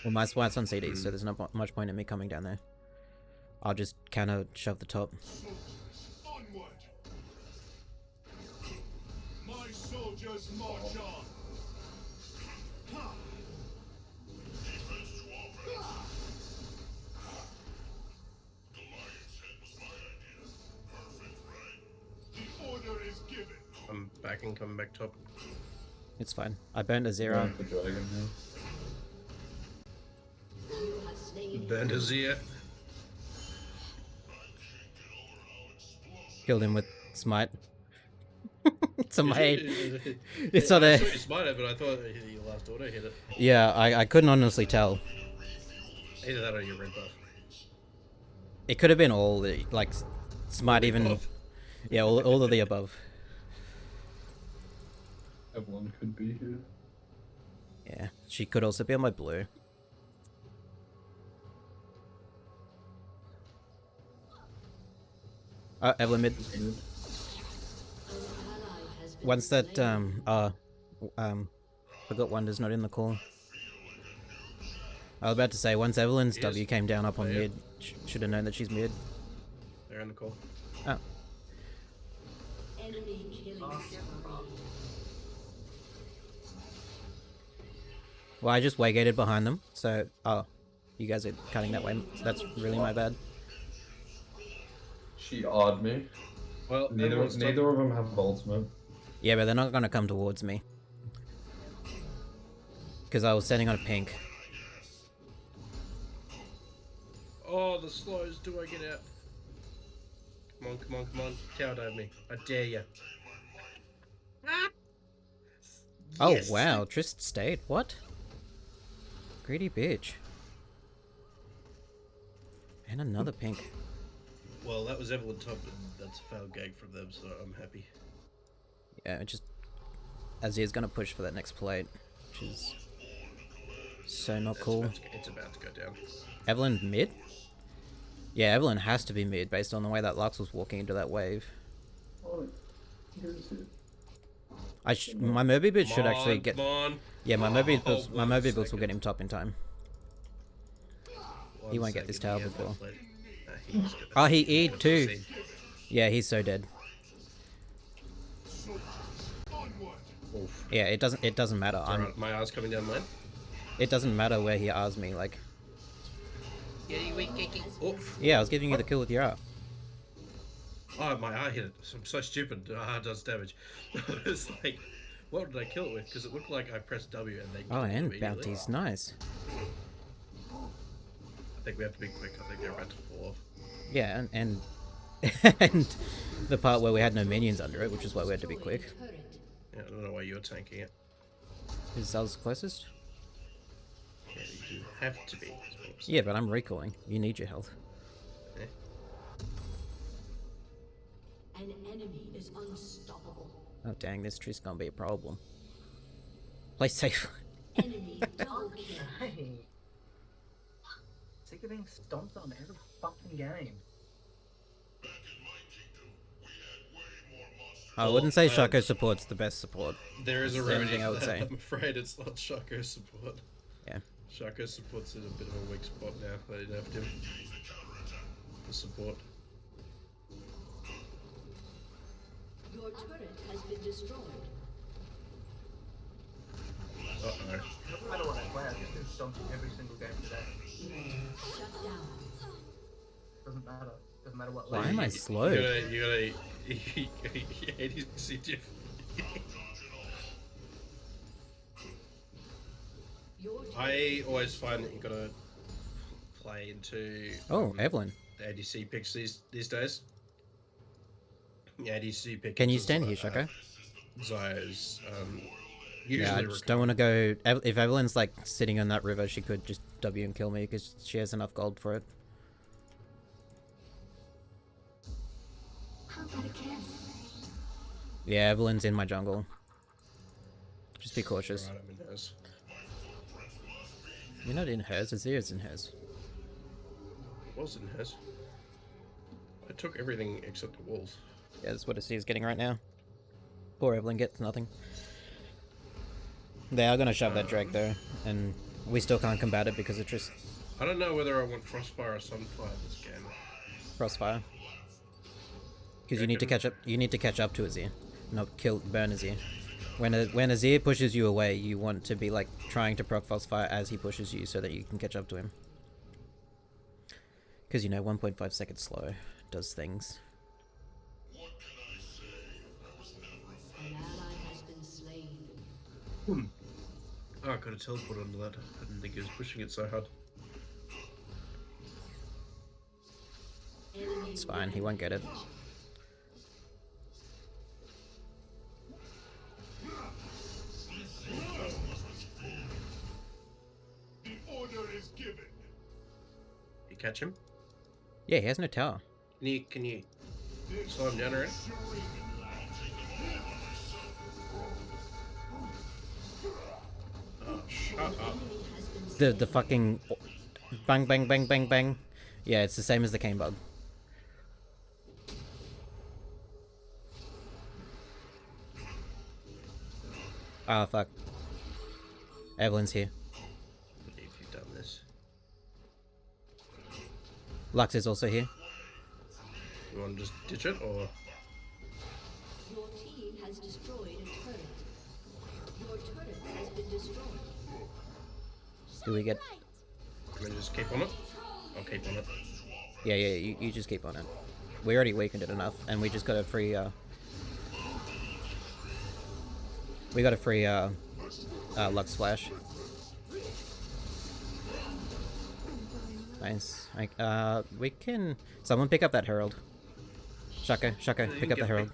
S2: Well, my spite's on CD, so there's not much point in me coming down there. I'll just kind of shove the top.
S5: Onward! My soldiers march on! Ha! The order is given.
S1: I'm backing, coming back top.
S2: It's fine. I burned a
S3: Going
S2: zero.
S3: for dragon now.
S1: Burned his ear.
S2: Killed him with smite. It's a mate.
S1: It's
S2: It's not there.
S1: It's mine, but I thought your last order hit it.
S2: Yeah, I couldn't honestly tell.
S1: Either that or your red buff.
S2: It could have been all the like smite even.
S1: Buff.
S2: Yeah, all of the above.
S3: Evelyn could be here.
S2: Yeah, she could also be on my blue. Evelyn mid. Once that forgot Wonder's not in the call. I was about to say once Evelyn's
S1: Yes.
S2: W came down up on
S1: Oh, yeah.
S2: mid, should have known that she's mid.
S1: They're in the call.
S2: Oh,
S6: Enemy killing spree.
S2: well I just waygated behind them, so you guys are cutting that way. That's really my bad.
S3: She odd me.
S1: Well,
S3: Neither
S1: everyone's
S3: of them have ultimate.
S2: Yeah, but they're not gonna come towards me. Because I was standing on a pink.
S1: Oh, the slows. Do I get out? Come on, come on, come on. Tower dive me. I dare you.
S2: Oh
S1: Yes.
S2: wow, Trist stayed. What? Greedy bitch. And another pink.
S1: Well, that was Evelyn top, and that's a failed gag from them, so I'm happy.
S2: Yeah, just Azir's gonna push for that next plate, which is so not cool.
S1: It's about to go down.
S2: Evelyn mid? Yeah, Evelyn has to be mid based on the way that Lux was walking into that wave.
S3: Oh, here's it.
S2: My Moby build should actually get.
S1: Come on.
S2: Yeah, my Moby builds. My
S1: one
S2: Moby builds will
S1: second.
S2: get him top in time.
S1: One
S2: He won't get this
S1: second,
S2: tower
S1: he has
S2: before.
S1: that plate. He's gonna-
S2: Oh, he
S1: he's
S2: E'd
S1: gonna
S2: too.
S1: succeed.
S2: Yeah, he's so dead.
S1: Oof.
S2: Yeah, it doesn't matter.
S1: Alright, my R's coming down lane.
S2: It doesn't matter where he R's me. Like,
S1: Oof.
S2: yeah, I was giving you the kill with your R.
S1: Oh, my R hit it. I'm so stupid. R does damage. It's like, what did I kill it with? Because it looked like I pressed W and they
S2: Oh,
S1: killed it
S2: and
S1: immediately.
S2: bounties, nice.
S1: I think we have to be quick. I think they're about to fall off.
S2: Yeah, and and the part where we had no minions under it, which is why we had to be quick.
S6: Turret.
S1: Yeah, I don't know why you're tanking it.
S2: Is Zell's closest?
S1: Yeah, you do have to be. is what I'm saying.
S2: Yeah, but I'm recalling. You need your health.
S1: Yeah.
S6: An enemy is unstoppable.
S2: Oh dang, this tree's gonna be a problem. Play safe.
S6: Enemy double kill.
S4: Hey. Sick of being stomped on every fucking game.
S2: I wouldn't say Shaco support's the best support.
S1: There is a
S2: That's the only
S1: remedy
S2: thing I
S1: for
S2: would
S1: that.
S2: say.
S1: I'm afraid it's not Shaco support.
S2: Yeah.
S1: Shaco support's in a bit of a weak spot now. They nerfed him. The support.
S6: Your turret has been destroyed.
S1: Uh-oh.
S4: Doesn't matter what I play, I've just been stomped every single game today.
S6: Shut down.
S4: Doesn't matter. Doesn't matter what
S2: Why
S4: lane.
S2: am I
S1: You
S2: slowed?
S1: gotta 80% diff.
S6: Your turret
S1: I always find that you gotta play into
S2: Oh, Evelyn.
S1: the ADC picks these days. The ADC pick.
S2: Can you stand here, Shaco?
S1: Zio's usually
S2: Yeah, I just don't want to go. If Evelyn's like sitting on that river, she could just W and kill me because she has enough gold for it.
S6: How about a kiss?
S2: Yeah, Evelyn's in my jungle. Just be cautious.
S1: Right, I'm in hers.
S2: You're not in hers, Azir's in hers.
S1: It was in hers. I took everything except the walls.
S2: Yeah, that's what Azir's getting right now. Poor Evelyn gets nothing. They are gonna shove that drag though, and we still can't combat it because it's just
S1: I don't know whether I want Frostfire or Sunfire this game.
S2: crossfire. Because you need to catch up. You need to catch up to Azir, not burn Azir. When Azir pushes you away, you want to be like trying to proc Frostfire as he pushes you, so that you can catch up to him. Because you know 1.5 seconds slow does things.
S6: An ally has been slain.
S1: Oh, I could have teleported onto that. I didn't think he was pushing it so hard.
S6: Enemy
S2: It's fine. He won't get it.
S5: The order is given.
S1: catch him?
S2: Yeah, he has no tower.
S1: Can you slow him down already? Oh, shut up.
S2: The fucking bang bang bang bang bang. Yeah, it's the same as the cane bug. Ah, fuck. Evelyn's here.
S1: I believe you've done this.
S2: Lux is also here.
S1: You want to just ditch it, or
S6: Your team has destroyed a turret. Your turret has been destroyed.
S2: Do we get...
S1: can we just keep on it? I'll keep on it.
S2: Yeah, you just keep on it. We already weakened it enough, and we just got a free, we got a free, Lux Flash. Nice. We can... Someone pick up that Herald. Shaka, pick up the Herald.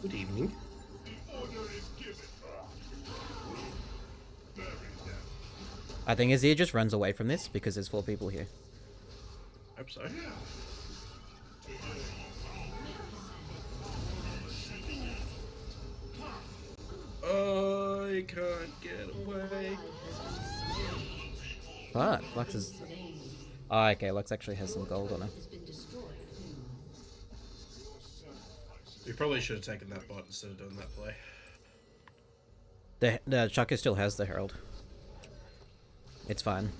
S1: Good evening.
S2: I think Azir just runs away from this because there's 4 people here.
S1: Hope so. I can't get away.
S2: Fuck, Lux is... Oh, okay, Lux actually has some gold on her.
S1: We probably should have taken that bot instead of doing that play.
S2: The Shaka still has the Herald. It's fine.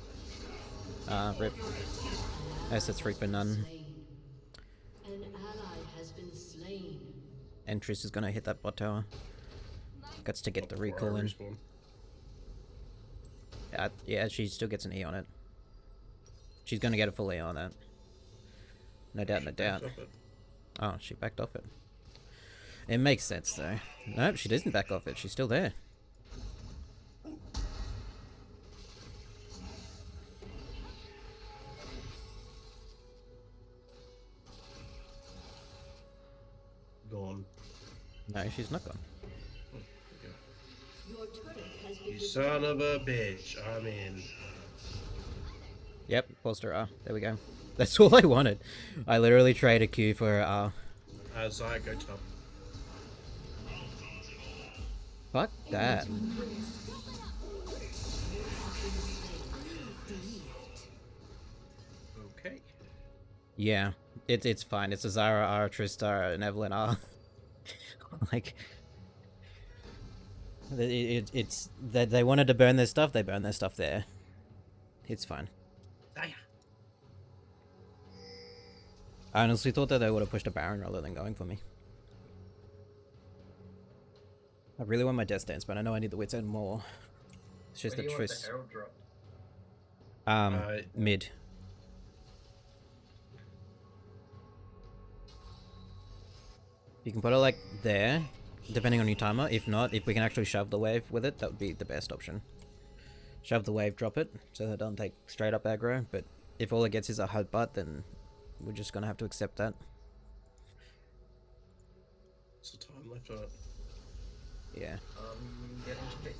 S2: Rip. Assets free for none.
S6: An ally has been slain.
S2: And Triss is gonna hit that bot tower. Gets to get the recall in.
S1: Respawn.
S2: Yeah, she still gets an E on it. She's gonna get a full E on that. No doubt, no doubt.
S1: Stop it.
S2: Oh, she backed off it. It makes sense though. Nope, she doesn't back off it. She's still there.
S1: Gone.
S2: No, she's not gone.
S6: Your turret has been
S1: You son of a bitch. I'm in.
S2: Yep, Polster R. There we go. That's all I wanted. I literally traded Q for R.
S1: Zaya, go top.
S2: Fuck that.
S1: Okay.
S2: Yeah, it's fine. It's a Zara R, Tristar, and Evelyn R. Like, it's they wanted to burn their stuff. They burned their stuff there. It's fine.
S1: Zaya.
S2: I honestly thought that they would have pushed a Baron rather than going for me. I really want my Death Dance, but I know I need the Wits End more. It's just
S4: Where
S2: the
S4: do you want the
S2: Triss.
S4: Herald dropped?
S2: Mid. You can put it like there, depending on your timer. If not, if we can actually shove the wave with it, that would be the best option. Shove the wave, drop it, so that it doesn't take straight up aggro, but if all it gets is a hard butt, then we're just gonna have to accept that.
S1: What's the time left on it?
S2: Yeah.
S4: Getting space.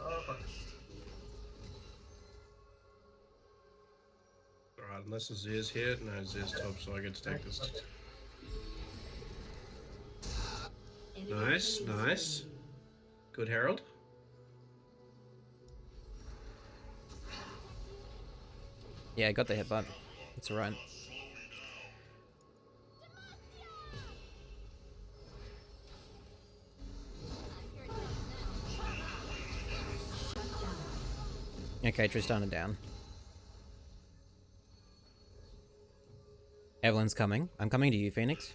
S4: Oh, fuck.
S1: Alright, unless Azir's here. No, Azir's top, so I get to take this. Nice, nice. Good Herald.
S2: Yeah, I got the headbutt. It's alright. Okay, Tristana down. Evelyn's coming. I'm coming to you, Phoenix.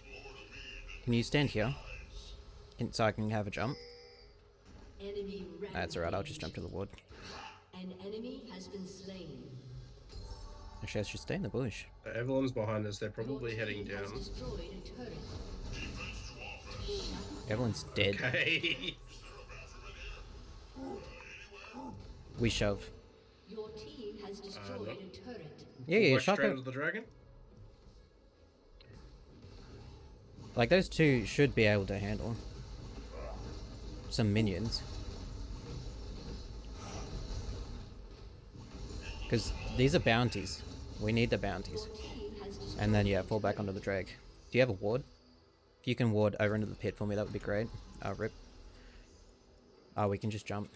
S2: Can you stand here? So I can have a jump?
S6: enemy
S2: That's alright, I'll just jump to the wood.
S6: An enemy has been slain.
S2: Actually, I should stay in the bush.
S1: Evelyn's behind us. They're probably heading
S6: Has
S1: down.
S6: destroyed a turret.
S2: Evelyn's dead.
S1: Okay.
S2: We shove.
S6: Your team has destroyed
S1: no.
S6: a turret.
S2: Yeah,
S1: Walk
S2: shove
S1: straight
S2: it.
S1: into the dragon.
S2: Like, those two should be able to handle. some minions. Because these are bounties. We need the bounties. And then, yeah, fall back onto the drag. Do you have a ward? If you can ward over into the pit for me, that would be great. Rip. Oh, we can just jump.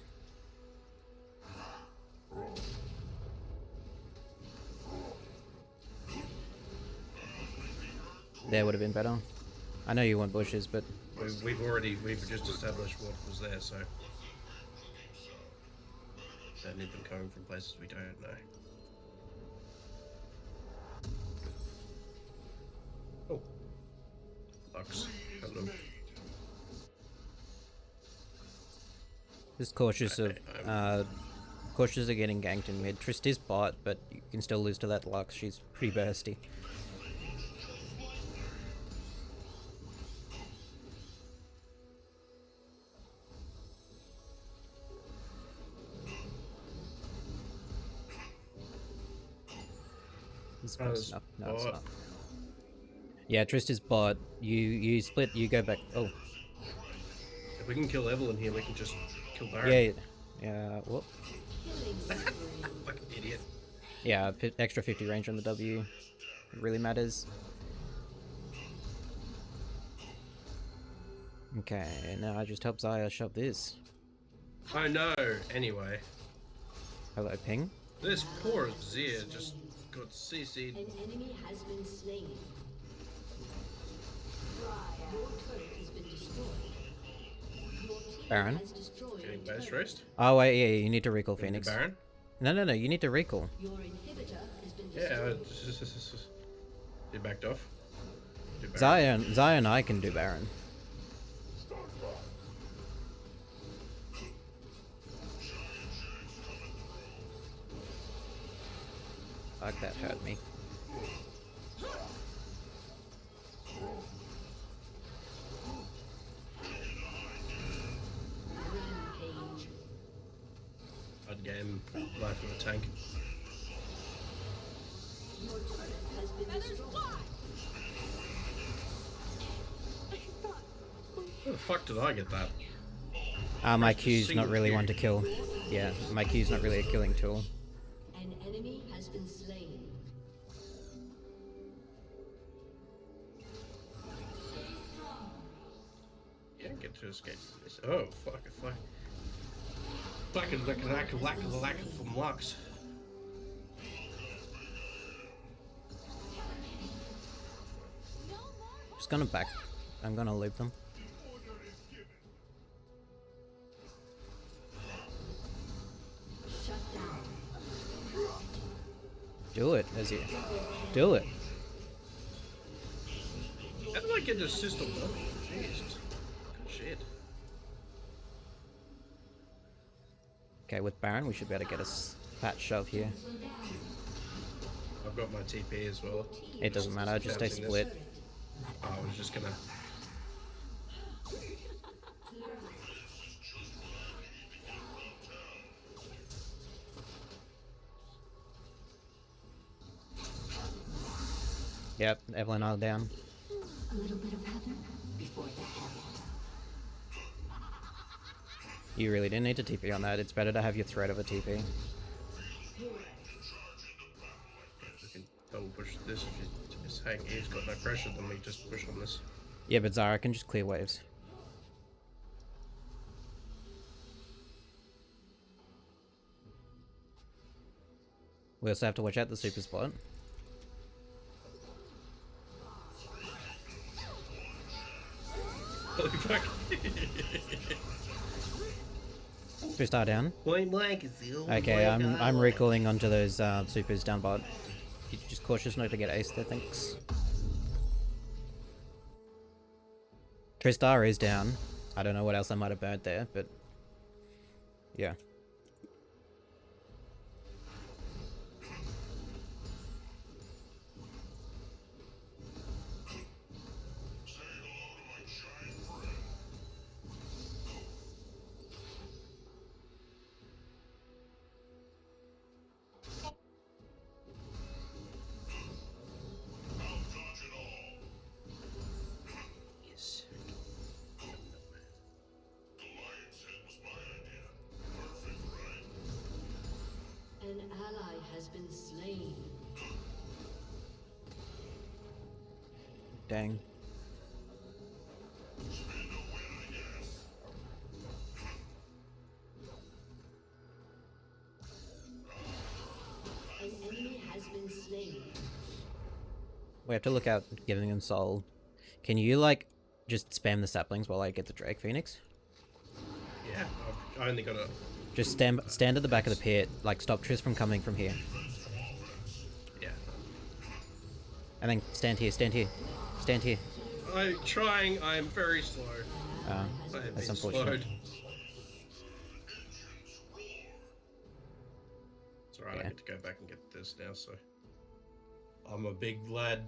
S2: There would have been better. I know you want bushes, but...
S1: We've just established what was there, so... Don't need them coming from places we don't know. Oh. Lux. Hello.
S2: Just cautious of... cautious of getting ganked in mid. Trist is bot, but you can still lose to that Lux. She's pretty bursty. It's close enough. No, it's not. Yeah, Trist is bot. You split, you go back. Oh.
S1: If we can kill Evelyn here, we can just kill Baron.
S2: Yeah, yeah, whoop.
S1: Fucking idiot.
S2: Yeah, extra 50 range on the W. It really matters. Okay, now I just help Xayah shove this.
S1: I know. Anyway,
S2: Hello, ping.
S1: this poor Azir just got CC'd.
S6: An enemy has been slain. Your turret has been destroyed. Your team
S2: Baron?
S6: has destroyed
S1: Getting
S6: a
S1: base
S6: turret.
S1: raced.
S2: Oh, wait, yeah, you need to recall
S1: Gonna do
S2: Phoenix.
S1: Baron.
S2: No, you need to recall.
S6: Your inhibitor has been
S1: Yeah.
S6: destroyed.
S1: You backed off. Do Baron.
S2: Xayah and I can do Baron. Fuck, that hurt me.
S6: Rampage.
S1: I'd game life of a tank.
S6: Your turret has been destroyed.
S1: Where the fuck did I get that?
S2: My
S1: Press the
S2: Q's not
S1: single
S2: really
S1: Q.
S2: one to kill. Yeah, my Q's not really a killing tool.
S6: An enemy has been slain.
S1: You don't get to escape from this. Oh, fuck. Fucking lack from Lux.
S2: Just gonna back. I'm gonna loop them.
S6: Shut down.
S2: Do it, Azir. Do it.
S1: How did I get an assist on that? Jesus. Good shit.
S2: Okay, with Baron, we should be able to get a fat shove here.
S1: I've got my TP as well.
S2: It doesn't matter, just stay
S1: Bouncing this.
S2: split.
S1: I was just gonna.
S2: Yep, Evelyn all down.
S6: A little bit of heaven before the hell.
S2: You really didn't need to TP on that. It's better to have your threat of a TP.
S1: We can double push this if you just hang. He's got no pressure, then we just push on this.
S2: Yeah, but Zara can just clear waves. We also have to watch out the super spot.
S1: Holy fuck.
S2: Tristar down.
S1: Point blank is the only
S2: Okay,
S1: way
S2: I'm recalling onto those supers down bot. You just cautious not to get aced there, thanks. Tristar is down. I don't know what else I might have burnt there, but yeah.
S1: Yes.
S6: has been slain.
S2: Dang.
S6: An enemy has been slain.
S2: We have to look out giving him soul. Can you, like, just spam the saplings while I get the Drake Phoenix?
S1: Yeah, I only got a.
S2: Just stand at the back of the pit, like, stop Triss from coming from here.
S1: Yeah.
S2: And then stand here, stand here. Stand here.
S1: I'm trying. I'm very slow. I have
S2: That's
S1: been
S2: unfortunate.
S1: slowed. It's alright, I
S2: Yeah.
S1: get to go back and get this now, so. I'm a big lad.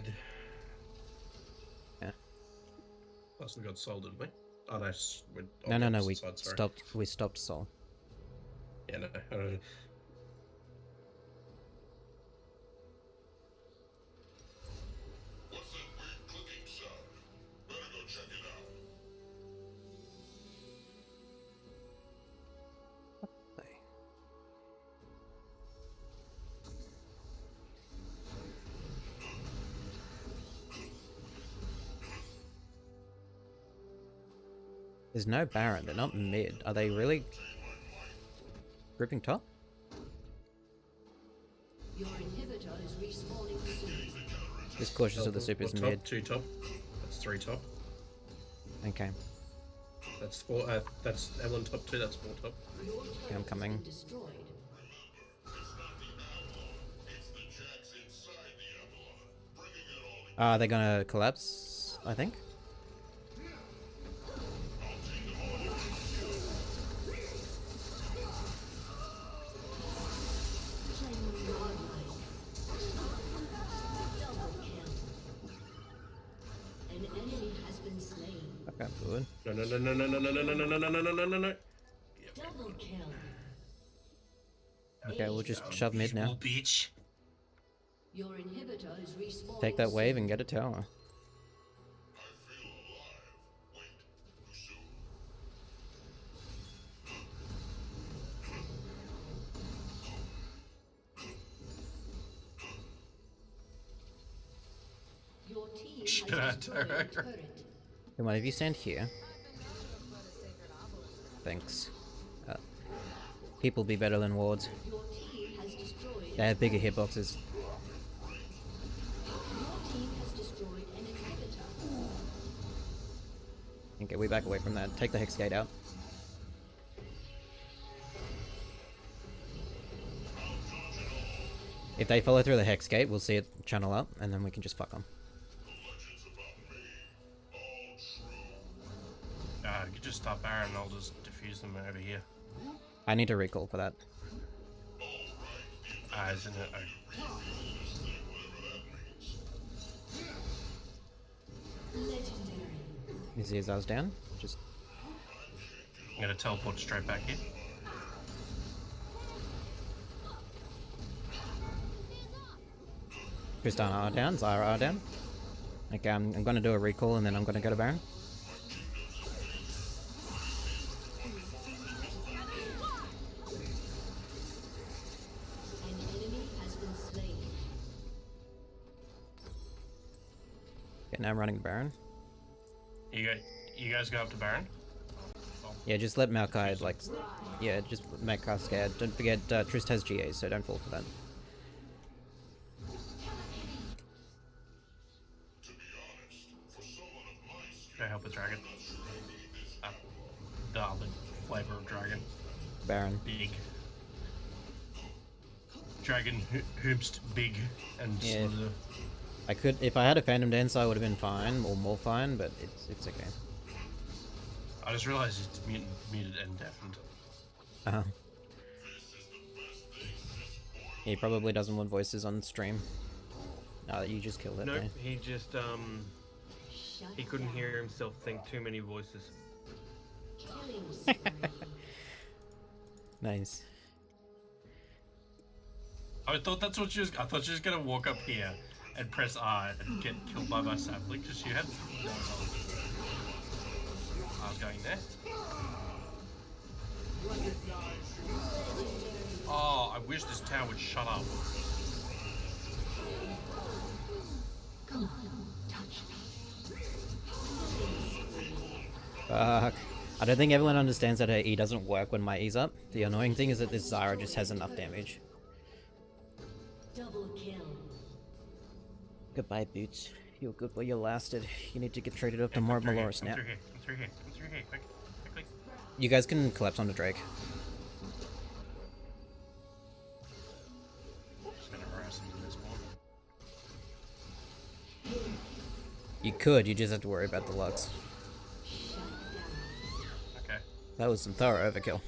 S2: Yeah.
S1: I still got soul, didn't we? Oh no,
S2: No, we
S1: side, sorry.
S2: stopped soul.
S1: Yeah, no.
S2: There's no Baron, they're not mid. Are they really gripping top?
S6: Your inhibitor is respawning soon.
S2: Just cautious of the supers
S1: Top,
S2: mid.
S1: 2 top. That's 3 top.
S2: Okay,
S1: That's 4. That's Ellen top 2. That's 4 top.
S6: Your
S2: okay, I'm
S6: turret has
S2: coming.
S6: been destroyed.
S2: They're gonna collapse, I think.
S6: An enemy has been slain.
S2: Okay, good.
S1: No, no, no, no, no, no, no, no, no, no, no, no, no, no, no.
S6: Double kill.
S2: Okay, we'll just shove mid now.
S1: Bitch.
S6: Your inhibitor is respawning.
S2: Take that wave
S6: soon.
S2: and get a tower.
S6: Your team
S7: Shit,
S6: has destroyed a
S7: turret.
S6: turret.
S2: Come on, if you stand here. Thanks. People be better than wards.
S6: Your team has destroyed.
S2: They have bigger hitboxes.
S6: Your team has destroyed an inhibitor.
S2: Okay, we back away from that. Take the Hex Gate out. If they follow through the Hex Gate, we'll see it channel up, and then we can just fuck them.
S1: You could just stop Baron and I'll just defuse them over here.
S2: I need to recall for that.
S1: Isn't it?
S6: Legendary.
S2: Is the Azaz down? Just
S1: I'm gonna teleport straight back in.
S2: Tristana are down, Zyra are down. Okay, I'm gonna do a recall and then I'm gonna go to Baron.
S6: An enemy has been slain.
S2: Okay, now I'm running Baron.
S1: You guys go up to Baron?
S2: Yeah, just let Maokai, like, yeah, just make us scared. Don't forget, Trist has GA, so don't fall for that.
S1: Go help with dragon. The flavor of dragon.
S2: Baron.
S1: Big. Dragon hoopst big and
S2: Yeah.
S1: slither.
S2: I could, if I had a Phantom Dancer, I would have been fine, or more fine, but it's okay.
S1: I just realized it's muted and deafened.
S2: Uh-huh. He probably doesn't want voices on stream. No, you just killed it.
S7: Nope,
S2: man.
S7: he just
S6: Shut
S7: he couldn't
S6: down.
S7: hear himself think too many voices.
S6: Killing spree.
S2: Nice.
S1: I thought that's what she was. I thought she was gonna walk up here and press R and get killed by my sapling because she had no health. I was going there. Oh, I wish this tower would shut up.
S6: Come on, touch me.
S2: Fuck. I don't think everyone understands that her E doesn't work when my E's up. The annoying thing is that this Zyra just has enough damage.
S6: Double kill.
S2: Goodbye, Boots. You're good while you lasted. You need to get traded up to more of Meloris now.
S1: Come through here, quickly.
S2: You guys can collapse onto Drake.
S1: Just gonna harass him in this one.
S2: You could, you just have to worry about the Lux.
S1: Okay.
S2: That was some thorough overkill.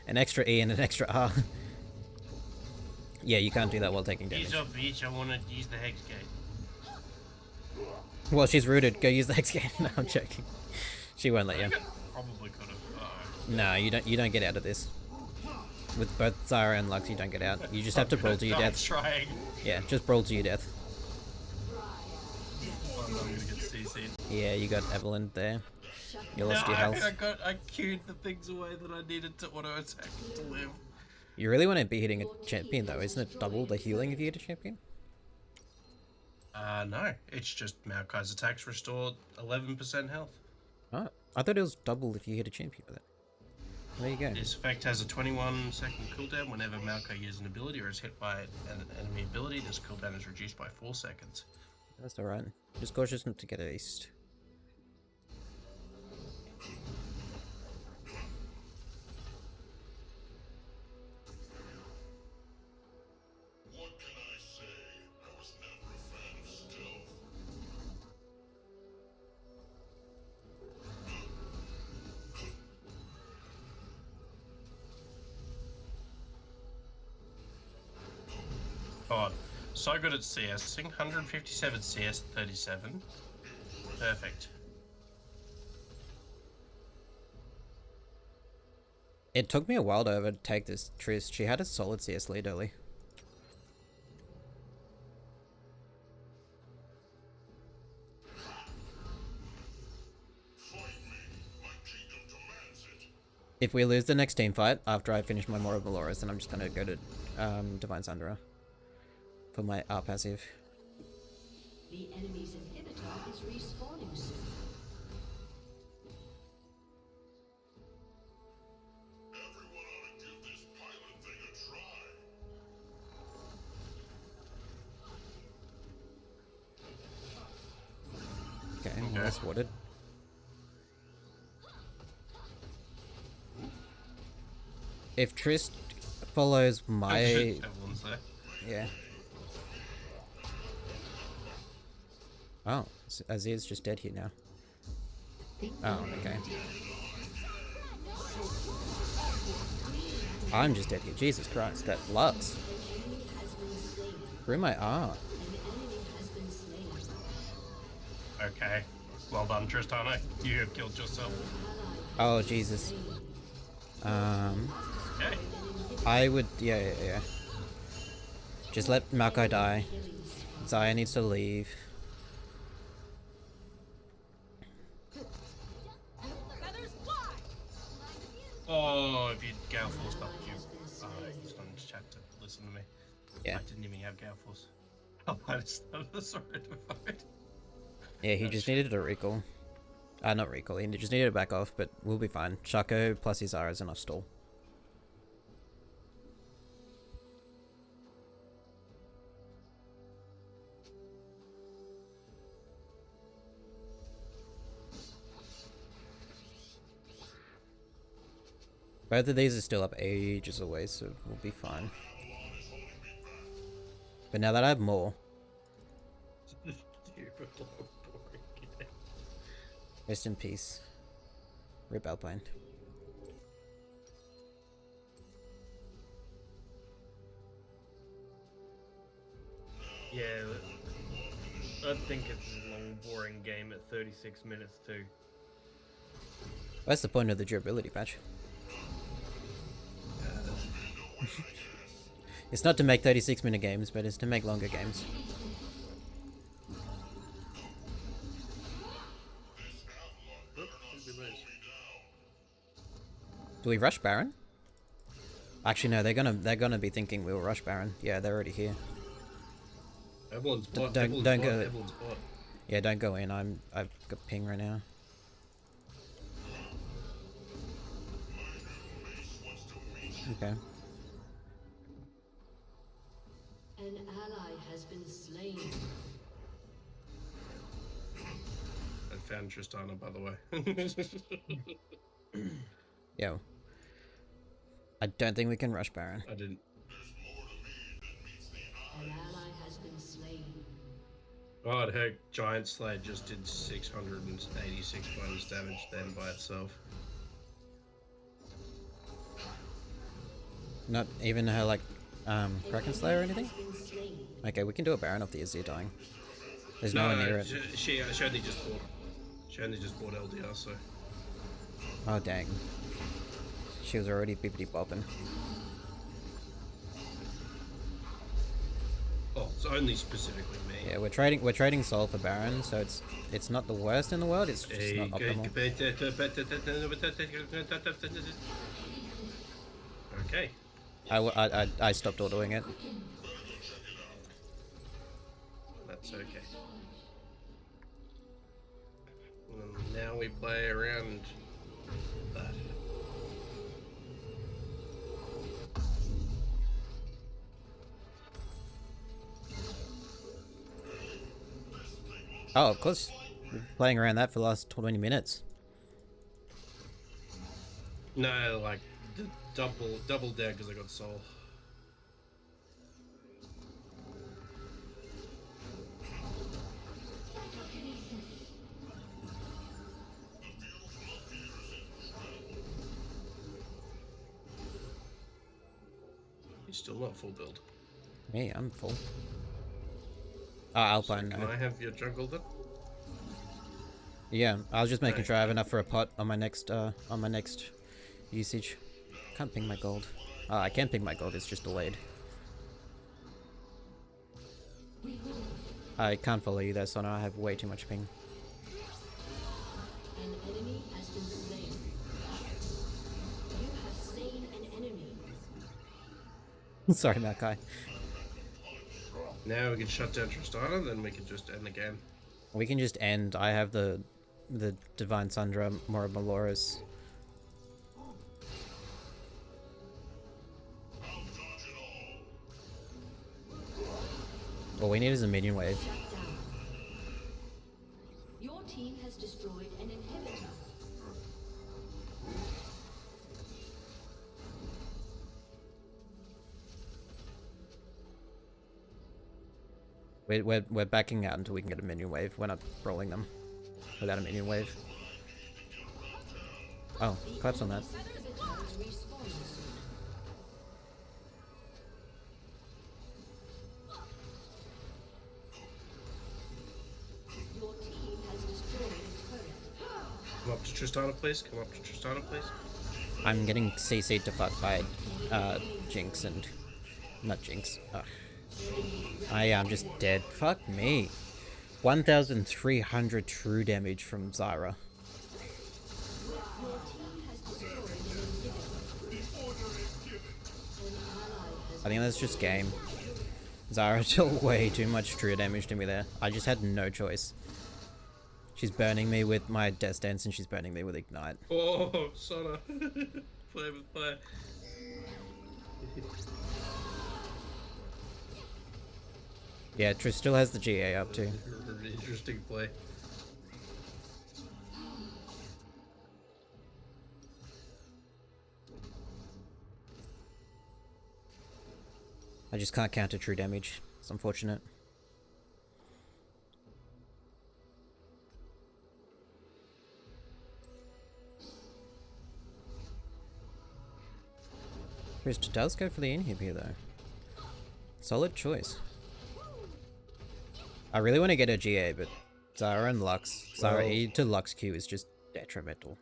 S2: An extra E and an extra R. Yeah, you can't do that while taking damage.
S1: Use your bitch, I wanna use the Hex Gate.
S2: Well, she's rooted. Go use the Hex Gate. No, I'm joking. She won't let you.
S1: Probably could have.
S2: No, you don't get out of this. With both Zyra and Lux, you don't get out. You just have to brawl to your death.
S1: Trying.
S2: Yeah, just brawl to your death.
S1: I'm gonna get CC'd.
S2: Yeah, you got Evelyn there. You lost your health.
S1: I queued the things away that I needed to auto attack to live.
S2: You really want to be hitting a champion though, isn't it double the healing if you hit a champion?
S1: No. It's just Maokai's attacks restore 11% health.
S2: Oh, I thought it was double if you hit a champion with it. There you go.
S1: This effect has a 21-second cooldown whenever Maokai uses an ability or is hit by an enemy ability. This cooldown is reduced by 4 seconds.
S2: That's alright. Just cautious not to get aced.
S5: What can I say? I was never a fan of stealth.
S1: God, so good at CSing. 157 CS, 37. Perfect.
S2: It took me a while to overtake this Triss. She had a solid CS lead early. If we lose the next team fight after I finish my Mora Valoris, then I'm just gonna go to Divine Sundera for my R passive.
S6: The enemy's inhibitor is respawning soon.
S5: Everyone ought to give this pilot thing a try.
S2: Okay, well, that's watered. If Triss follows my...
S1: Everyone's there.
S2: Yeah. Oh, Azir's just dead here now. Oh, okay. I'm just dead here. Jesus Christ, that Lux. Through my R.
S1: Okay. Well done, Tristana. You have killed yourself.
S2: Oh, Jesus.
S1: Okay.
S2: I would... Yeah. Just let Maokai die. Xayah needs to leave.
S1: Oh, if you Gale Force up you. He's not in chat to listen to me.
S2: Yeah.
S1: I didn't even have Gale Force. I just sorry to fight.
S2: Yeah, he just needed a recall. Not recall, he just needed to back off, but we'll be fine. Shaco plus his Zara is enough stall. Both of these are still up ages away, so we'll be fine. But now that I have more... Rest in peace. Rip Alpine.
S7: Yeah, I think it's a long, boring game at 36 minutes too.
S2: That's the point of the durability patch. It's not to make 36-minute games, but it's to make longer games. Do we rush Baron? Actually, no, they're gonna be thinking we'll rush Baron. Yeah, they're already here.
S1: Evelyn's bot.
S2: don't
S1: Evelyn's
S2: go-
S1: bot. Evelyn's bot.
S2: Yeah, don't go in. I've got ping right now. Okay.
S6: An ally has been slain.
S1: I found Tristana, by the way.
S2: Yo. I don't think we can rush Baron.
S1: I didn't.
S6: An ally has been slain.
S1: God, her Giant Slayer just did 686 bonus damage then by itself.
S2: Not even her, like, Kraken Slayer or anything?
S6: Been slain.
S2: Okay, we can do a Baron of the Azir dying. There's no one near it.
S1: She only just bought. She only just bought LDR, so.
S2: Oh, dang. She was already bippity bopping.
S1: Oh, it's only specifically me.
S2: Yeah, we're trading Soul for Baron, so it's not the worst in the world, it's just not optimal.
S1: Okay.
S2: I stopped autoing it.
S1: That's okay. And now we play around that.
S2: Oh, of course. We're playing around that for the last 20 minutes.
S1: No, like the double dead because I got soul. He's still not full build.
S2: Me, I'm full. Oh, Alpine.
S1: Can I have your jungle then?
S2: Yeah, I was just making
S1: Right.
S2: sure I have enough for a pot on my next usage. Can't ping my gold. I can ping my gold, it's just delayed. I can't follow you there, Sona. I have way too much ping.
S6: An enemy has been slain. You have slain an enemy.
S2: Sorry, Makai.
S1: Now we can shut down Tristana, then we can just end the game.
S2: We can just end. I have the Divine Sundra, more Maloris. All we need is a minion wave.
S6: Shut down. Your team has destroyed an inhibitor.
S2: We're backing out until we can get a minion wave. We're not rolling them without a minion wave. Oh, collapse on that.
S6: Inhibitor respawns. Your team has destroyed a turret.
S1: Come up to Tristana, please. Come up to Tristana, please.
S2: I'm getting CC'd to fuck by Jinx and... Not Jinx. Ugh. I'm just dead. Fuck me. 1,300 true damage from Zyra. I think that's just game. Zyra dealt way too much true damage to me there. I just had no choice. She's burning me with my Death Dance and she's burning me with Ignite.
S1: Oh, Sona. Play with fire.
S2: Yeah, Trish still has the GA up too.
S1: Interesting play.
S2: I just can't counter true damage. It's unfortunate. Trish does go for the inhib here though. Solid choice. I really want to get a GA, but Zyra and Lux, Zyra E to Lux Q is just detrimental.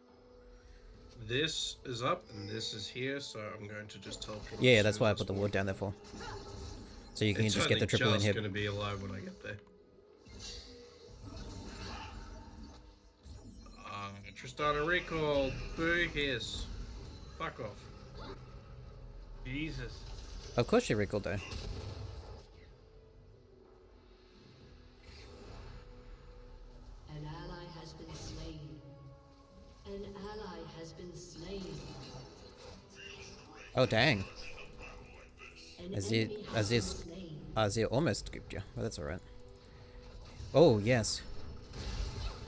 S1: This is up and this is here, so I'm going to just teleport.
S2: Yeah, that's why I put the ward down there for. So you can just get the triple
S1: It's
S2: inhib.
S1: going to be alive when I get there. Tristana recall. Boo hiss. Fuck off.
S7: Jesus.
S2: Of course she recalled though.
S6: An ally has been slain. An ally has been slain.
S2: Oh dang.
S6: An
S2: Azir,
S6: enemy has been
S2: Azir,
S6: slain.
S2: Azir almost scooped you. Well, that's alright. Oh, yes.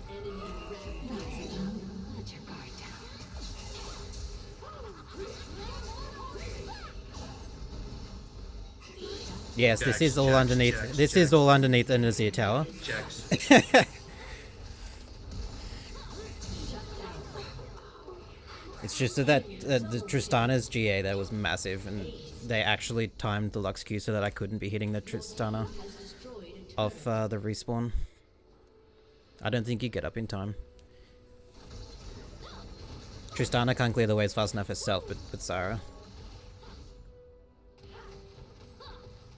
S6: Enemy
S8: Let your guard down.
S2: Yes, this
S1: Jax,
S2: is all
S1: Jax,
S2: underneath.
S1: Jax,
S2: This
S1: Jax.
S2: is all underneath an Azir tower.
S1: Jax.
S2: It's just that the Tristana's GA there was massive, and they actually timed the Lux Q so that I couldn't be hitting the Tristana off the respawn. I don't think you get up in time. Tristana can't clear the waves fast enough herself, but Sarah.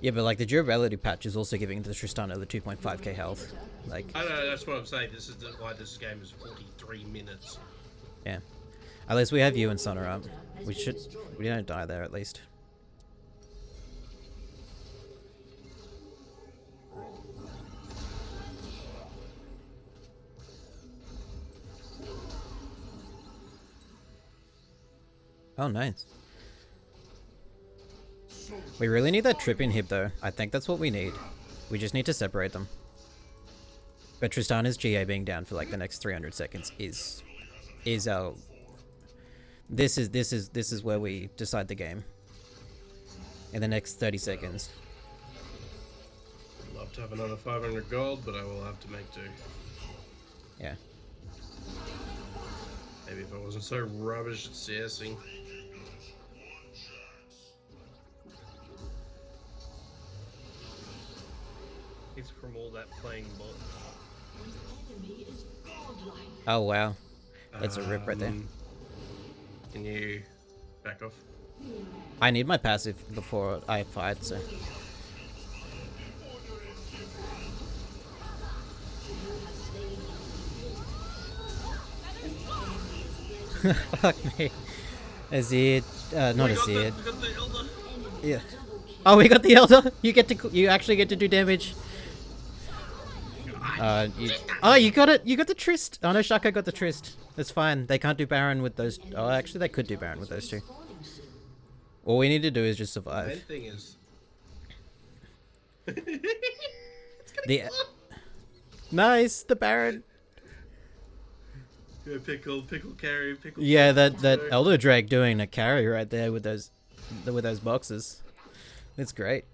S2: Yeah, but like the durability patch is also giving the Tristana the 2.5k health. Like,
S1: I know, that's what I'm saying. This is why this game is 43 minutes.
S2: yeah. At least we have you and Sona up. We don't die there at least. Oh, nice. We really need that trip inhib though. I think that's what we need. We just need to separate them. But Tristana's GA being down for like the next 300 seconds is our... This is where we decide the game. In the next 30 seconds.
S1: I'd love to have another 500 gold, but I will have to make do.
S2: Yeah.
S1: Maybe if I wasn't so rubbish at CSing.
S7: It's from all that playing bot.
S2: Oh wow. That's a rip right there.
S1: Can you back off?
S2: I need my passive before I fight, so... Fuck me. Azir, not Azir.
S1: We got the Elder.
S2: Yeah. Oh, we got the Elder. You actually get to do damage. Oh, you got it. You got the Trist. Oh no, Shaka got the Trist. That's fine. They can't do Baron with those. Oh, actually, they could do Baron with those two. All we need to do is just
S1: The main
S2: survive.
S1: thing is...
S2: The nice, the Baron.
S1: Go pickle carry, pickle.
S2: Yeah, that
S1: pickle.
S2: Elder Drake doing a carry right there with those boxes. It's great.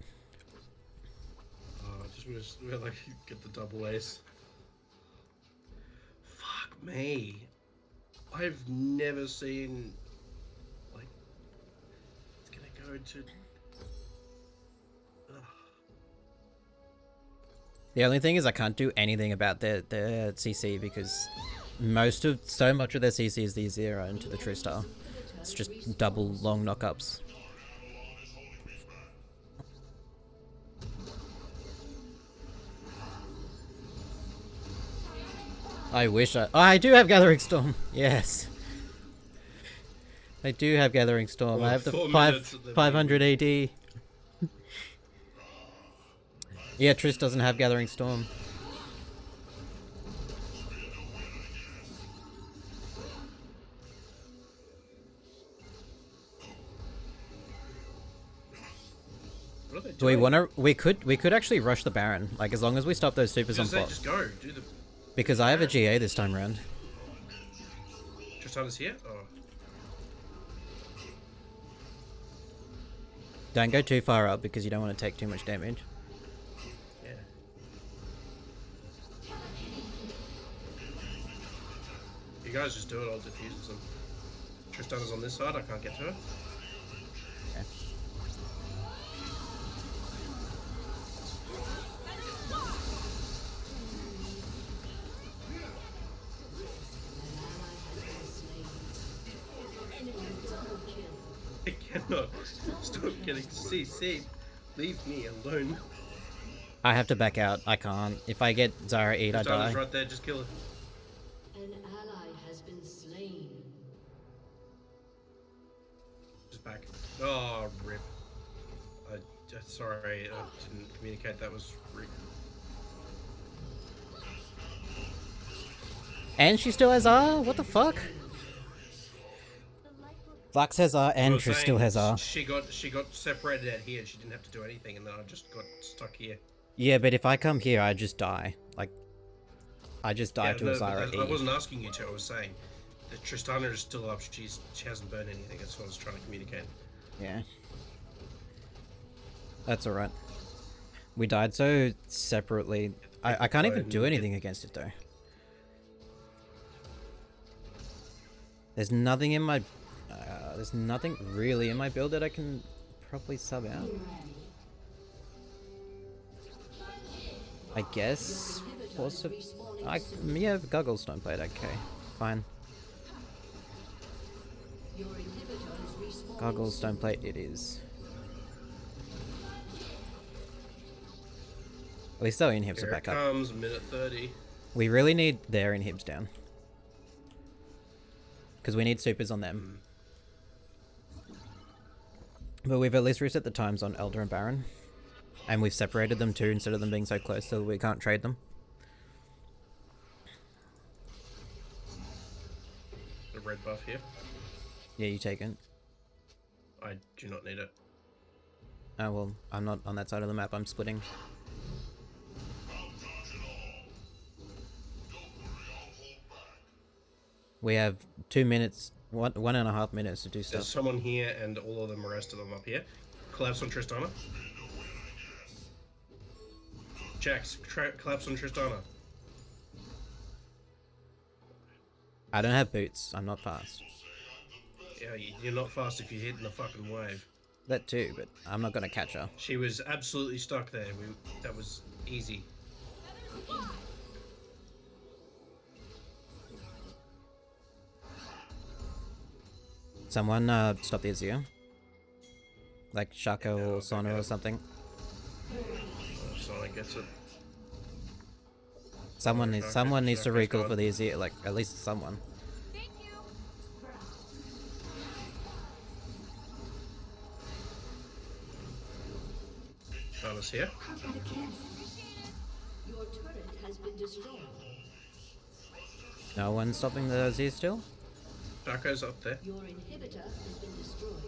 S1: Oh, I just wish we like get the double ace. Fuck me. I've never seen like it's gonna go to. Ugh.
S2: The only thing is I can't do anything about their CC because so much of their CC is the Azir into the Tristar. It's just double long knockups. I wish I do have Gathering Storm. Yes. I do have Gathering Storm.
S1: Well,
S2: I have the
S1: 4 minutes and then
S2: 500 AD. Yeah, Triss doesn't have Gathering Storm.
S1: What are they
S2: Do we
S1: doing?
S2: want to? We could actually rush the Baron. Like as long as we stop those supers on
S1: Just say,
S2: bot.
S1: just go. Do the.
S2: Because I have a GA this time around.
S1: Tristana's here. Oh.
S2: Don't go too far up because you don't want to take too much damage.
S1: Yeah. You guys just do it, I'll defuse them. Tristana's on this side, I can't get to her.
S2: Okay.
S1: I cannot stop getting CC'd. Leave me alone.
S2: I have to back out. I can't. If I get Zara eat, I
S1: Tristana's
S2: die.
S1: right there, just kill her.
S6: An ally has been slain.
S1: Just back. Oh, rip. Sorry, I didn't communicate that was rip.
S2: And she still has R? What the fuck? Vax has R
S1: I
S2: and
S1: was
S2: Triss still
S1: saying,
S2: has R.
S1: She got separated out here. She didn't have to do anything, and then I just got stuck here.
S2: Yeah, but if I come here, I just die. Like, I just die to a Zyra
S1: I
S2: E.
S1: wasn't asking you to. I was saying that Tristana is still up. She hasn't burned anything. That's what I was trying to communicate.
S2: Yeah. That's alright. We died so separately. I can't even do anything against it though. There's nothing in my... there's nothing really in my build that I can properly sub out. I guess... yeah, Goggles don't play it, okay. Fine. Goggles don't play it is. At least their inhibs are
S1: Here
S2: back
S1: it
S2: up.
S1: comes, minute 30.
S2: We really need their inhibs down. Because we need supers on them. But we've at least reset the times on Elder and Baron. And we've separated them too instead of them being so close so we can't trade them.
S1: The red buff here.
S2: Yeah, you take it.
S1: I do not need it.
S2: Oh well, I'm not on that side of the map, I'm splitting. We have 2 minutes, 1.5 minutes to do stuff.
S1: There's someone here, and all of them, the rest of them up here. Collapse on Tristana. Jax, collapse on Tristana.
S2: I don't have boots, I'm not fast.
S1: Yeah, you're not fast if you're hitting the fucking wave.
S2: That too, but I'm not gonna catch her.
S1: She was absolutely stuck there. That was easy.
S2: Someone stop the Azir. Like Shaco or Sona or something.
S1: Sonic gets it.
S2: Someone needs to
S1: Shaco's
S2: recall
S1: gone.
S2: for the Azir, like at least someone.
S1: Shana's here.
S8: Your turret has been destroyed.
S2: No one's stopping the Azir still?
S1: Shaco's up there.
S8: Your inhibitor has been destroyed.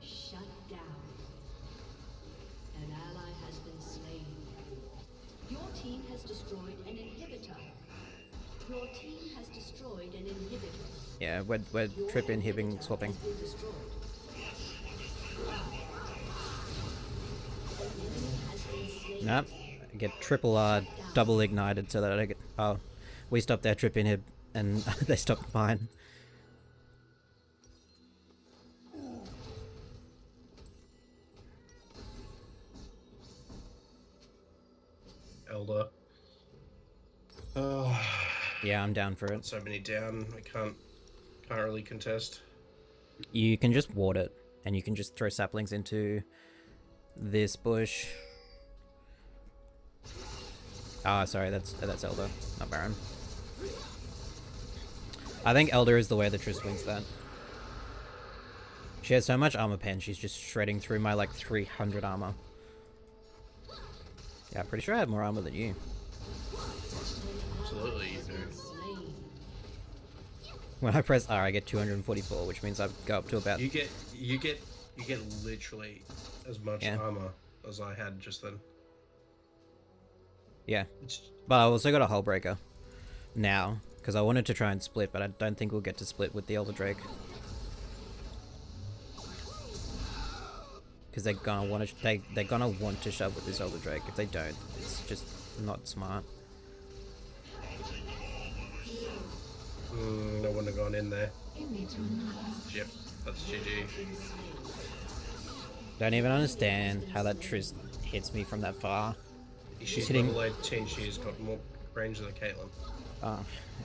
S8: Shut down. An ally has been slain. Your team has destroyed an inhibitor. Your team has destroyed an inhibitor.
S2: Yeah, we're trip inhibiting swapping.
S8: Has been destroyed. An enemy has been slain.
S2: Nope. I get triple R double ignited so that I get... Oh, we stopped their trip inhib and they stopped mine.
S1: Elder.
S2: Yeah, I'm down for it.
S1: So many down. I can't really contest.
S2: You can just ward it and you can just throw saplings into this bush. Ah, sorry, that's Elder, not Baron. I think Elder is the way the Triss wins that. She has so much armor pen, she's just shredding through my like 300 armor. Yeah, I'm pretty sure I have more armor than you.
S1: Absolutely, you do.
S2: When I press R, I get 244, which means I go up to about...
S1: You get literally as much
S2: Yeah.
S1: armor as I had just then.
S2: Yeah.
S1: It's,
S2: But I also got a Hull Breaker now, because I wanted to try and split, but I don't think we'll get to split with the Elder Drake. Because they're gonna want to, they're gonna want to shove with this Elder Drake. If they don't, it's just not smart.
S1: I wouldn't have gone in there. Yep, that's GG.
S2: Don't even understand how that Triss hits me from that far.
S1: She's
S2: hitting-
S1: level 18, she's got more range than Caitlyn.
S2: Oh,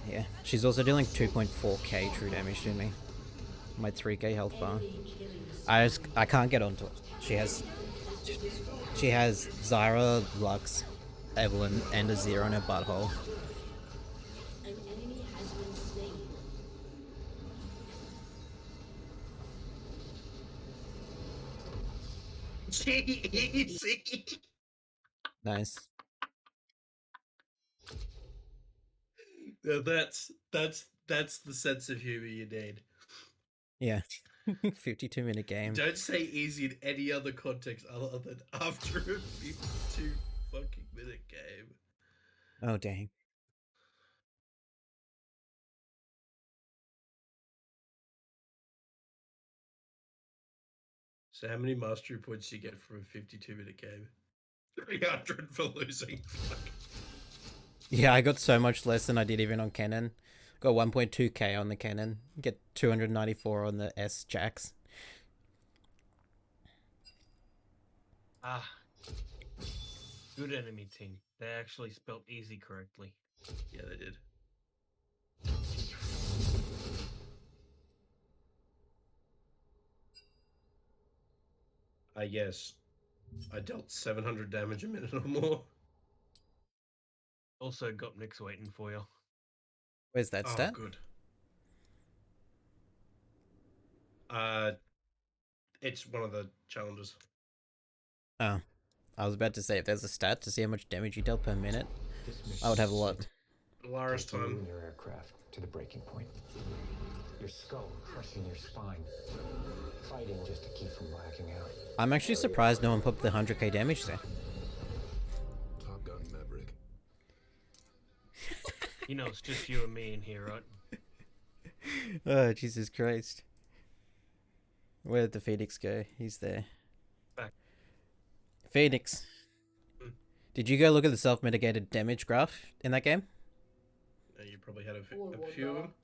S2: yeah. She's also dealing 2.4k true damage to me. My 3k health bar. I can't get onto it. She has Zyra, Lux, Evelyn, and Azir on her butthole.
S8: An enemy has been slain.
S1: Easy.
S2: Nice.
S1: Now that's the sense of humor you need.
S2: Yeah. 52-minute game.
S1: Don't say easy in any other context other than after a 52 fucking minute game.
S2: Oh, dang.
S1: So how many mastery points do you get from a 52-minute game? 300 for losing. Fuck.
S2: Yeah, I got so much less than I did even on Canon. Got 1.2k on the Canon. Get 294 on the S Jacks.
S7: Ah. Good enemy team. They actually spelled easy correctly.
S1: Yeah, they did. Yes. I dealt 700 damage a minute or more.
S7: Also got Nyx waiting for you.
S2: Where's that stat?
S1: Good. It's one of the challenges.
S2: Oh. I was about to say, if there's a stat to see how much damage you dealt per minute, I would have a lot.
S1: Lara's
S9: Taking you
S1: time.
S9: and your aircraft to the breaking point. Your skull crushing your spine. Fighting just to keep from blacking out.
S2: I'm actually surprised no one popped the 100k damage there.
S5: Top Gun Maverick.
S7: You know, it's just you and me in here, right?
S2: Oh, Jesus Christ. Where did the Phoenix go? He's there.
S7: Back.
S2: Phoenix. Did you go look at the self-mitigated damage graph in that game?
S1: You probably had a few of them.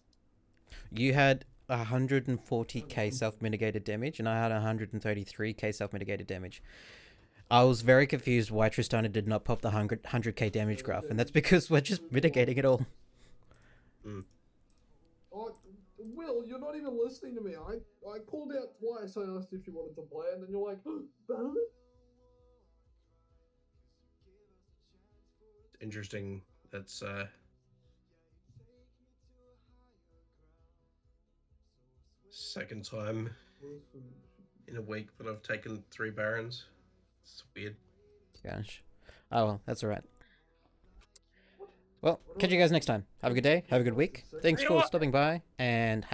S2: You had 140k self-mitigated damage, and I had 133k self-mitigated damage. I was very confused why Tristana did not pop the 100k damage graph, and that's because we're just mitigating it all.
S3: Oh, Will, you're not even listening to me. I called out twice. I asked if you wanted to play, and then you're like, Valorant?
S1: Interesting. That's second time in a week that I've taken 3 Barons. It's weird.
S2: Gosh. Oh well, that's alright. Well, catch you guys next time. Have a good day. Have a good week. Thanks for stopping by, and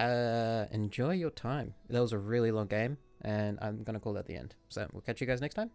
S2: enjoy your time. That was a really long game, and I'm going to call that the end. So we'll catch you guys next time.